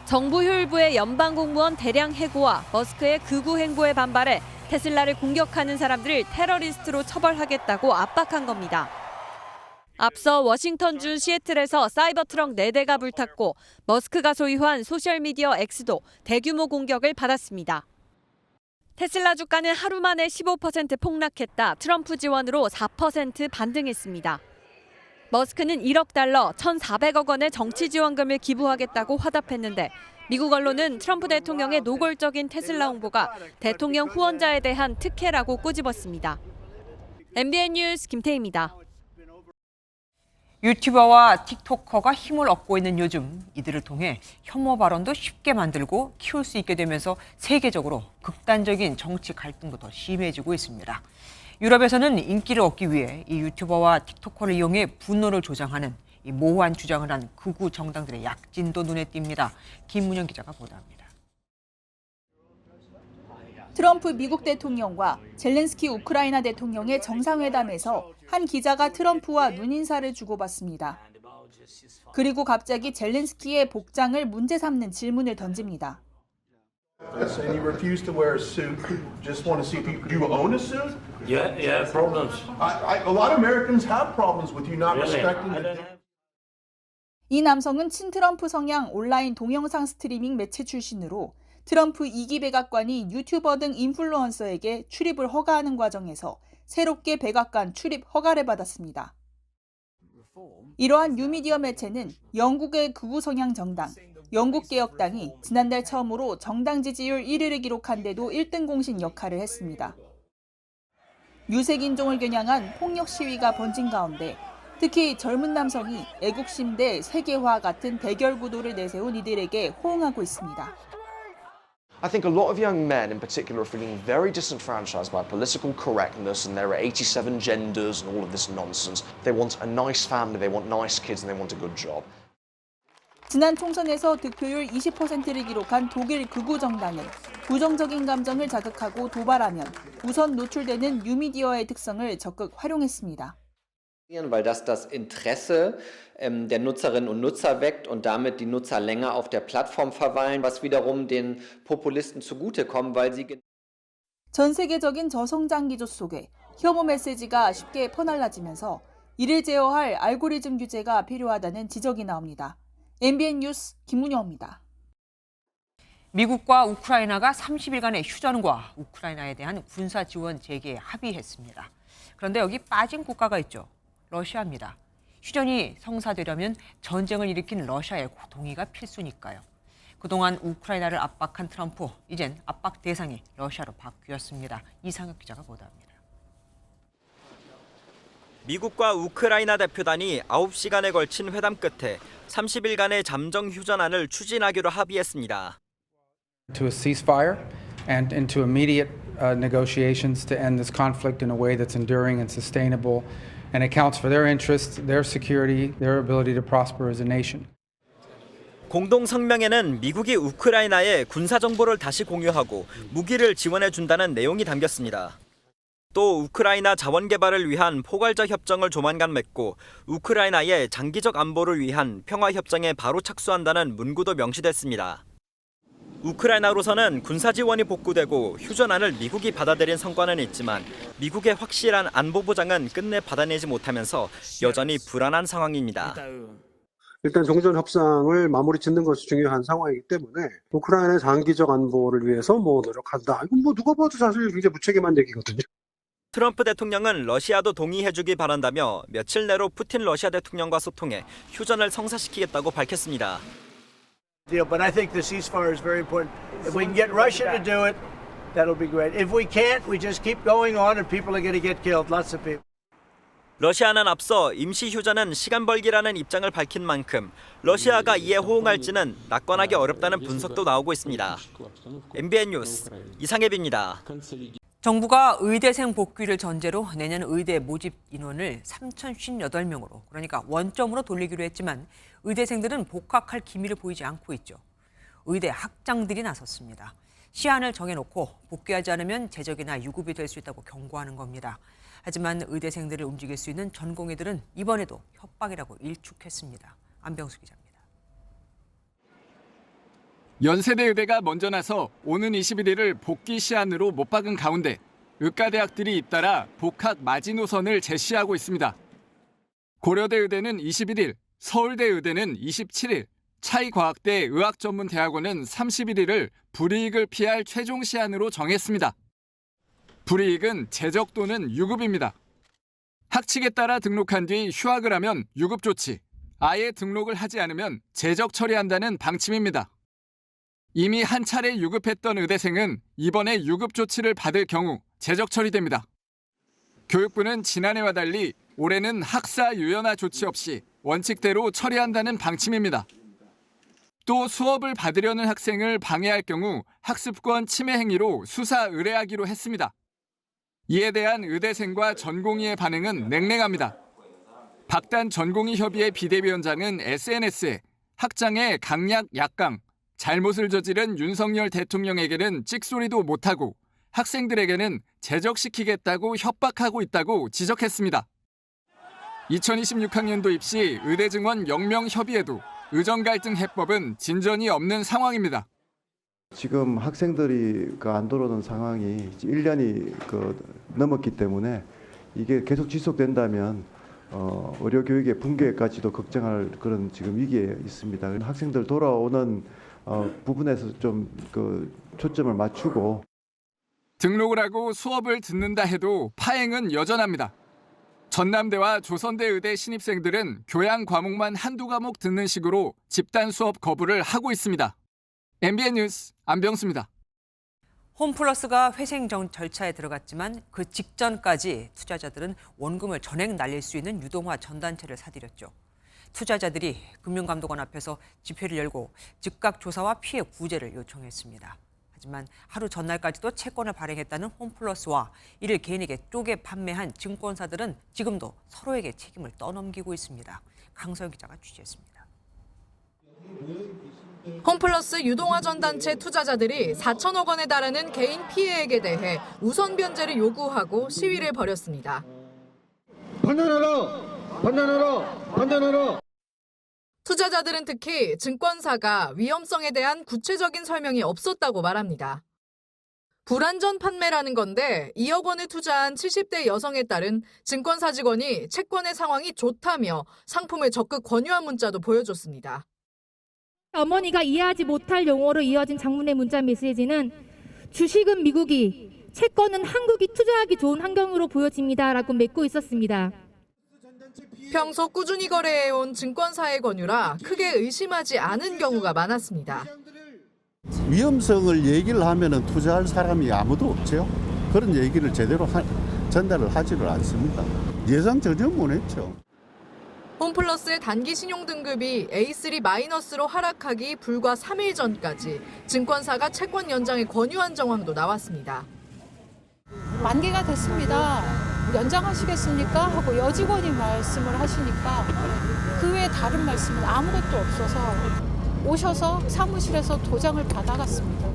정부 효율부의 연방 공무원 대량 해고와 머스크의 극우 행보에 반발해 테슬라를 공격하는 사람들을 테러리스트로 처벌하겠다고 압박한 겁니다. 앞서 워싱턴주 시애틀에서 사이버 트럭 4대가 불탔고 머스크가 소유한 소셜미디어 X도 대규모 공격을 받았습니다. 테슬라 주가는 하루 만에 15% 폭락했다 트럼프 지원으로 4% 반등했습니다. 머스크는 1억 달러, 1,400억 원의 정치 지원금을 기부하겠다고 화답했는데 미국 언론은 트럼프 대통령의 노골적인 테슬라 홍보가 대통령 후원자에 대한 특혜라고 꼬집었습니다. MBN 뉴스 김태희입니다. 유튜버와 틱토커가 힘을 얻고 있는 요즘 이들을 통해 혐오 발언도 쉽게 만들고 키울 수 있게 되면서 세계적으로 극단적인 정치 갈등도 더 심해지고 있습니다. 유럽에서는 인기를 얻기 위해 이 유튜버와 틱토커를 이용해 분노를 조장하는 이 모호한 주장을 한 극우 정당들의 약진도 눈에 띕니다. 김문영 기자가 보도합니다. 트럼프 미국 대통령과 젤렌스키 우크라이나 대통령의 정상회담에서 한 기자가 트럼프와 눈인사를 주고받습니다. 그리고 갑자기 젤렌스키의 복장을 문제 삼는 질문을 던집니다. And you refuse to wear a suit. Just want to see people. Do you own a suit? Yeah, problems. A lot of Americans have problems with you not respecting the. 이 남성은 친트럼프 성향 온라인 동영상 스트리밍 매체 출신으로 트럼프 2기 백악관이 유튜버 등 인플루언서에게 출입을 허가하는 과정에서 새롭게 백악관 출입 허가를 받았습니다. 이러한 뉴미디어 매체는 영국의 극우 성향 정당, 영국개혁당이 지난달 처음으로 정당 지지율 1위를 기록한 데도 1등 공신 역할을 했습니다. 유색 인종을 겨냥한 폭력 시위가 번진 가운데 특히 젊은 남성이 애국심 대 세계화 같은 대결 구도를 내세운 이들에게 호응하고 있습니다. I think a lot of young men in particular are feeling very disenfranchised by political correctness and there are 87 genders and all of this nonsense. They want a nice family, they want nice kids and they want a good job. 지난 총선에서 득표율 20%를 기록한 독일 극우 정당은 부정적인 감정을 자극하고 도발하면 우선 노출되는 뉴미디어의 특성을 적극 활용했습니다. Weil das Interesse der Nutzerinnen und Nutzer weckt und damit die Nutzer länger auf der Plattform verweilen, was wiederum den Populisten zugutekommt, weil sie 전 세계적인 저성장 기조 속에 혐오 메시지가 쉽게 퍼날라지면서 이를 제어할 알고리즘 규제가 필요하다는 지적이 나옵니다. MBN 뉴스 김문영입니다. 미국과 우크라이나가 30일간의 휴전과 우크라이나에 대한 군사 지원 재개에 합의했습니다. 그런데 여기 빠진 국가가 있죠. 러시아입니다. 휴전이 성사되려면 전쟁을 일으킨 러시아의 동의가 필수니까요. 그동안 우크라이나를 압박한 트럼프, 이젠 압박 대상이 러시아로 바뀌었습니다. 이상혁 기자가 보도합니다. 미국과 우크라이나 대표단이 9시간에 걸친 회담 끝에 30일간의 잠정 휴전안을 추진하기로 합의했습니다. To a ceasefire and into immediate negotiations to end this conflict in a way that's enduring and sustainable and accounts for their interests, their security, their ability to prosper as a nation. 공동 성명에는 미국이 우크라이나에 군사 정보를 다시 공유하고 무기를 지원해 준다는 내용이 담겼습니다. 또 우크라이나 자원 개발을 위한 포괄적 협정을 조만간 맺고 우크라이나의 장기적 안보를 위한 평화 협정에 바로 착수한다는 문구도 명시됐습니다. 우크라이나로서는 군사 지원이 복구되고 휴전안을 미국이 받아들인 성과는 있지만 미국의 확실한 안보 보장은 끝내 받아내지 못하면서 여전히 불안한 상황입니다. 일단 종전 협상을 마무리 짓는 것이 중요한 상황이기 때문에 우크라이나의 장기적 안보를 위해서 노력한다. 이건 누가 봐도 사실 굉장히 무책임한 얘기거든요. 트럼프 대통령은 러시아도 동의해주기 바란다며 며칠 내로 푸틴 러시아 대통령과 소통해 휴전을 성사시키겠다고 밝혔습니다. But I think the ceasefire is very important. If we can get Russia to do it, that'll be great. If we can't, we just keep going on and people are going to get killed. Lots of people. 러시아는 앞서 임시 휴전은 시간 벌기라는 입장을 밝힌 만큼 러시아가 이에 호응할지는 낙관하기 어렵다는 분석도 나오고 있습니다. MBN 뉴스 이상혜입니다. 정부가 의대생 복귀를 전제로 내년 의대 모집 인원을 3,058명으로 그러니까 원점으로 돌리기로 했지만 의대생들은 복학할 기미를 보이지 않고 있죠. 의대 학장들이 나섰습니다. 시한을 정해놓고 복귀하지 않으면 재적이나 유급이 될 수 있다고 경고하는 겁니다. 하지만 의대생들을 움직일 수 있는 전공의들은 이번에도 협박이라고 일축했습니다. 안병수 기자입니다. 연세대 의대가 먼저 나서 오는 21일을 복귀 시한으로 못 박은 가운데 의과대학들이 잇따라 복학 마지노선을 제시하고 있습니다. 고려대 의대는 21일, 서울대 의대는 27일, 차이과학대 의학전문대학원은 31일을 불이익을 피할 최종 시한으로 정했습니다. 불이익은 재적 또는 유급입니다. 학칙에 따라 등록한 뒤 휴학을 하면 유급 조치, 아예 등록을 하지 않으면 재적 처리한다는 방침입니다. 이미 한 차례 유급했던 의대생은 이번에 유급 조치를 받을 경우 재적 처리됩니다. 교육부는 지난해와 달리 올해는 학사 유연화 조치 없이 원칙대로 처리한다는 방침입니다. 또 수업을 받으려는 학생을 방해할 경우 학습권 침해 행위로 수사 의뢰하기로 했습니다. 이에 대한 의대생과 전공의의 반응은 냉랭합니다. 박단 전공의협의회 비대위원장은 SNS에 학장의 강약 약강, 잘못을 저지른 윤석열 대통령에게는 찍소리도 못하고 학생들에게는 제적시키겠다고 협박하고 있다고 지적했습니다. 2026학년도 입시 의대 증원 영명 협의에도 의정 갈등 해법은 진전이 없는 상황입니다. 지금 학생들이 안 들어오는 상황이 1년이 넘었기 때문에 이게 계속 지속된다면 의료 교육의 붕괴까지도 걱정할 그런 지금 위기에 있습니다. 학생들 돌아오는 부분에서 좀 초점을 맞추고 등록을 하고 수업을 듣는다 해도 파행은 여전합니다. 전남대와 조선대 의대 신입생들은 교양 과목만 한두 과목 듣는 식으로 집단 수업 거부를 하고 있습니다. MBN 뉴스 안병수입니다. 홈플러스가 회생 절차에 들어갔지만 그 직전까지 투자자들은 원금을 전액 날릴 수 있는 유동화 전단체를 사들였죠. 투자자들이 금융감독원 앞에서 집회를 열고 즉각 조사와 피해 구제를 요청했습니다. 하지만 하루 전날까지도 채권을 발행했다는 홈플러스와 이를 개인에게 쪼개 판매한 증권사들은 지금도 서로에게 책임을 떠넘기고 있습니다. 강서영 기자가 취재했습니다. 홈플러스 유동화 전단체 투자자들이 4천억 원에 달하는 개인 피해액에 대해 우선 변제를 요구하고 시위를 벌였습니다. 판단하라! 판단하라! 판단하라! 투자자들은 특히 증권사가 위험성에 대한 구체적인 설명이 없었다고 말합니다. 불안전 판매라는 건데 2억 원을 투자한 70대 여성에 따른 증권사 직원이 채권의 상황이 좋다며 상품을 적극 권유한 문자도 보여줬습니다. 어머니가 이해하지 못할 용어로 이어진 장문의 문자 메시지는 주식은 미국이, 채권은 한국이 투자하기 좋은 환경으로 보여집니다라고 맺고 있었습니다. 평소 꾸준히 거래해온 증권사의 권유라 크게 의심하지 않은 경우가 많았습니다. 위험성을 얘기를 하면 투자할 사람이 아무도 없죠. 그런 얘기를 제대로 전달을 하지를 않습니다. 예상 전혀 못했죠. 홈플러스의 단기 신용 등급이 A3 마이너스로 하락하기 불과 3일 전까지 증권사가 채권 연장에 권유한 정황도 나왔습니다. 만기가 됐습니다. 연장하시겠습니까? 하고 여직원이 말씀을 하시니까 그 외에 다른 말씀은 아무것도 없어서 오셔서 사무실에서 도장을 받아갔습니다.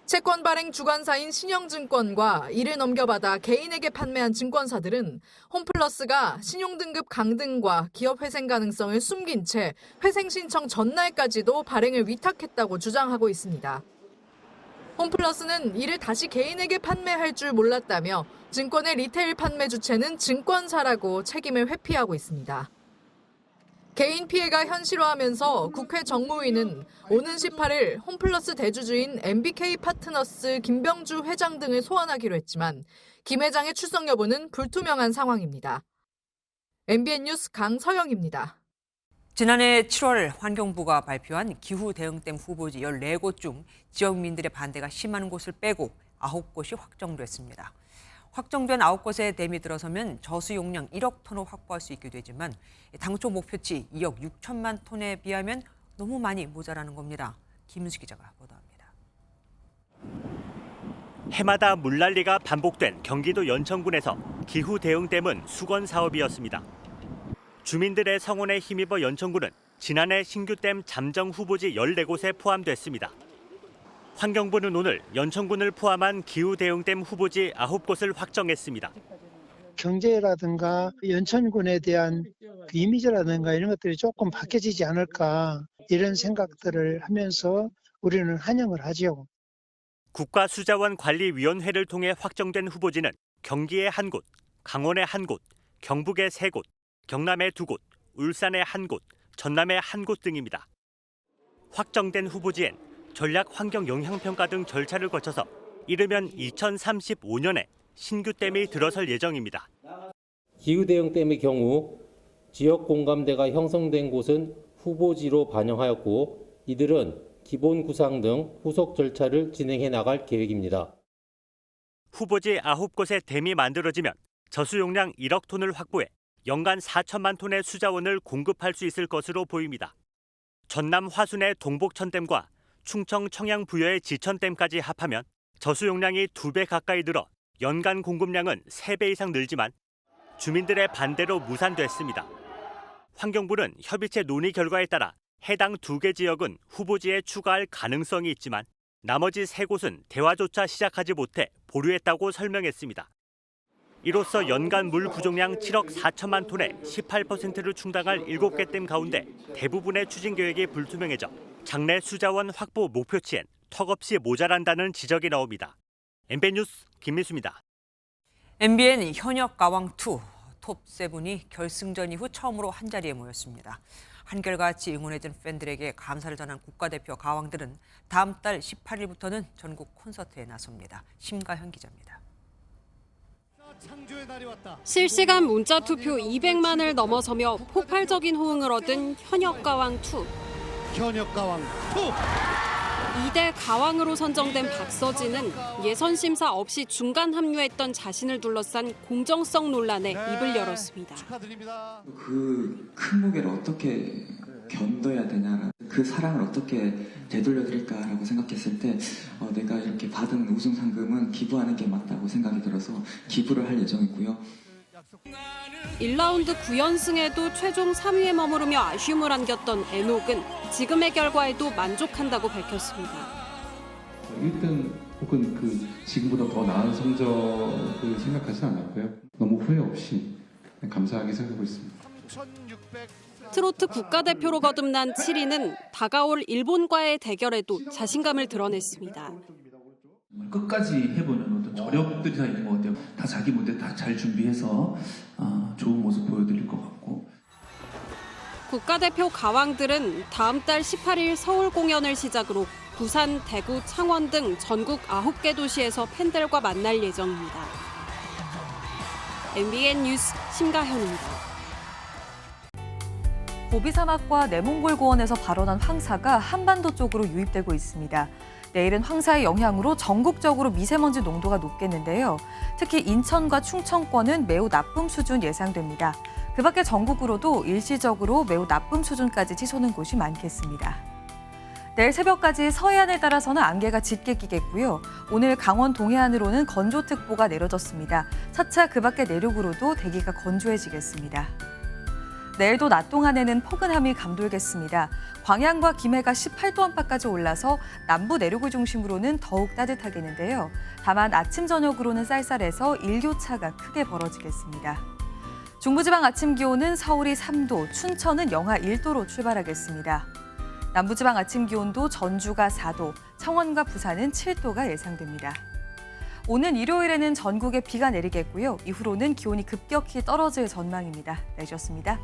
채권 발행 주관사인 신영증권과 이를 넘겨받아 개인에게 판매한 증권사들은 홈플러스가 신용등급 강등과 기업 회생 가능성을 숨긴 채 회생 신청 전날까지도 발행을 위탁했다고 주장하고 있습니다. 홈플러스는 이를 다시 개인에게 판매할 줄 몰랐다며 증권의 리테일 판매 주체는 증권사라고 책임을 회피하고 있습니다. 개인 피해가 현실화하면서 국회 정무위는 오는 18일 홈플러스 대주주인 MBK 파트너스 김병주 회장 등을 소환하기로 했지만 김 회장의 출석 여부는 불투명한 상황입니다. MBN 뉴스 강서영입니다. 지난해 7월 환경부가 발표한 기후 대응댐 후보지 14곳 중 지역민들의 반대가 심한 곳을 빼고 9곳이 확정됐습니다. 확정된 9곳의 댐이 들어서면 저수 용량 1억 톤을 확보할 수 있게 되지만 당초 목표치 2억 6천만 톤에 비하면 너무 많이 모자라는 겁니다. 김은수 기자가 보도합니다. 해마다 물난리가 반복된 경기도 연천군에서 기후 대응댐은 수건 사업이었습니다. 주민들의 성원에 힘입어 연천군은 지난해 신규 댐 잠정 후보지 14곳에 포함됐습니다. 환경부는 오늘 연천군을 포함한 기후 대응댐 후보지 9곳을 확정했습니다. 경제라든가 연천군에 대한 이미지라든가 이런 것들이 조금 바뀌어지지 않을까 이런 생각들을 하면서 우리는 환영을 하죠. 국가수자원관리위원회를 통해 확정된 후보지는 경기의 1곳, 강원의 1곳, 경북의 3곳, 경남의 2곳, 울산의 1곳, 전남의 1곳 등입니다. 확정된 후보지엔 전략 환경 영향평가 등 절차를 거쳐서 이르면 2035년에 신규 댐이 들어설 예정입니다. 기후대응댐의 경우 지역 공감대가 형성된 곳은 후보지로 반영하였고 이들은 기본 구상 등 후속 절차를 진행해 나갈 계획입니다. 후보지 9곳의 댐이 만들어지면 저수 용량 1억 톤을 확보해 연간 4천만 톤의 수자원을 공급할 수 있을 것으로 보입니다. 전남 화순의 동복천댐과 충청 청양 부여의 지천댐까지 합하면 저수 용량이 2배 가까이 늘어 연간 공급량은 3배 이상 늘지만 주민들의 반대로 무산됐습니다. 환경부는 협의체 논의 결과에 따라 해당 2개 지역은 후보지에 추가할 가능성이 있지만 나머지 3곳은 대화조차 시작하지 못해 보류했다고 설명했습니다. 이로써 연간 물 부족량 7억 4천만 톤의 18%를 충당할 7개 댐 가운데 대부분의 추진 계획이 불투명해져 장래 수자원 확보 목표치엔 턱없이 모자란다는 지적이 나옵니다. MBN 뉴스 김민수입니다. MBN 현역 가왕2 톱7이 결승전 이후 처음으로 한자리에 모였습니다. 한결같이 응원해준 팬들에게 감사를 전한 국가대표 가왕들은 다음 달 18일부터는 전국 콘서트에 나섭니다. 심가현 기자입니다. 실시간 문자 투표 200만을 넘어서며 폭발적인 호응을 얻은 현역 가왕2. 현역 가왕 2. 2대 가왕으로 선정된 박서진은 예선 심사 없이 중간 합류했던 자신을 둘러싼 공정성 논란에 입을 열었습니다. 그 큰 무게를 어떻게 견뎌야 되냐, 그 사랑을 어떻게 되돌려드릴까라고 생각했을 때 내가 이렇게 받은 우승 상금은 기부하는 게 맞다고 생각이 들어서 기부를 할 예정이고요. 1라운드 9연승에도 최종 3위에 머무르며 아쉬움을 안겼던 에녹은 지금의 결과에도 만족한다고 밝혔습니다. 1등 혹은 지금보다 더 나은 성적을 생각하지 않았고요. 너무 후회 없이 감사하게 생각하고 있습니다. 트로트 국가대표로 거듭난 7위는 다가올 일본과의 대결에도 자신감을 드러냈습니다. 끝까지 해보는 어떤 저력들이 다 있는 것 같아요. 다 자기 무대 다 잘 준비해서 좋은 모습 보여드릴 것 같고. 국가대표 가왕들은 다음 달 18일 서울 공연을 시작으로 부산, 대구, 창원 등 전국 9개 도시에서 팬들과 만날 예정입니다. MBN 뉴스 심가현입니다. 고비 사막과 내몽골 고원에서 발원한 황사가 한반도 쪽으로 유입되고 있습니다. 내일은 황사의 영향으로 전국적으로 미세먼지 농도가 높겠는데요. 특히 인천과 충청권은 매우 나쁨 수준 예상됩니다. 그 밖에 전국으로도 일시적으로 매우 나쁨 수준까지 치솟는 곳이 많겠습니다. 내일 새벽까지 서해안에 따라서는 안개가 짙게 끼겠고요. 오늘 강원 동해안으로는 건조특보가 내려졌습니다. 차차 그 밖에 내륙으로도 대기가 건조해지겠습니다. 내일도 낮 동안에는 포근함이 감돌겠습니다. 광양과 김해가 18도 안팎까지 올라서 남부 내륙을 중심으로는 더욱 따뜻하겠는데요. 다만 아침 저녁으로는 쌀쌀해서 일교차가 크게 벌어지겠습니다. 중부지방 아침 기온은 서울이 3도, 춘천은 영하 1도로 출발하겠습니다. 남부지방 아침 기온도 전주가 4도, 창원과 부산은 7도가 예상됩니다. 오는 일요일에는 전국에 비가 내리겠고요. 이후로는 기온이 급격히 떨어질 전망입니다. 날씨였습니다.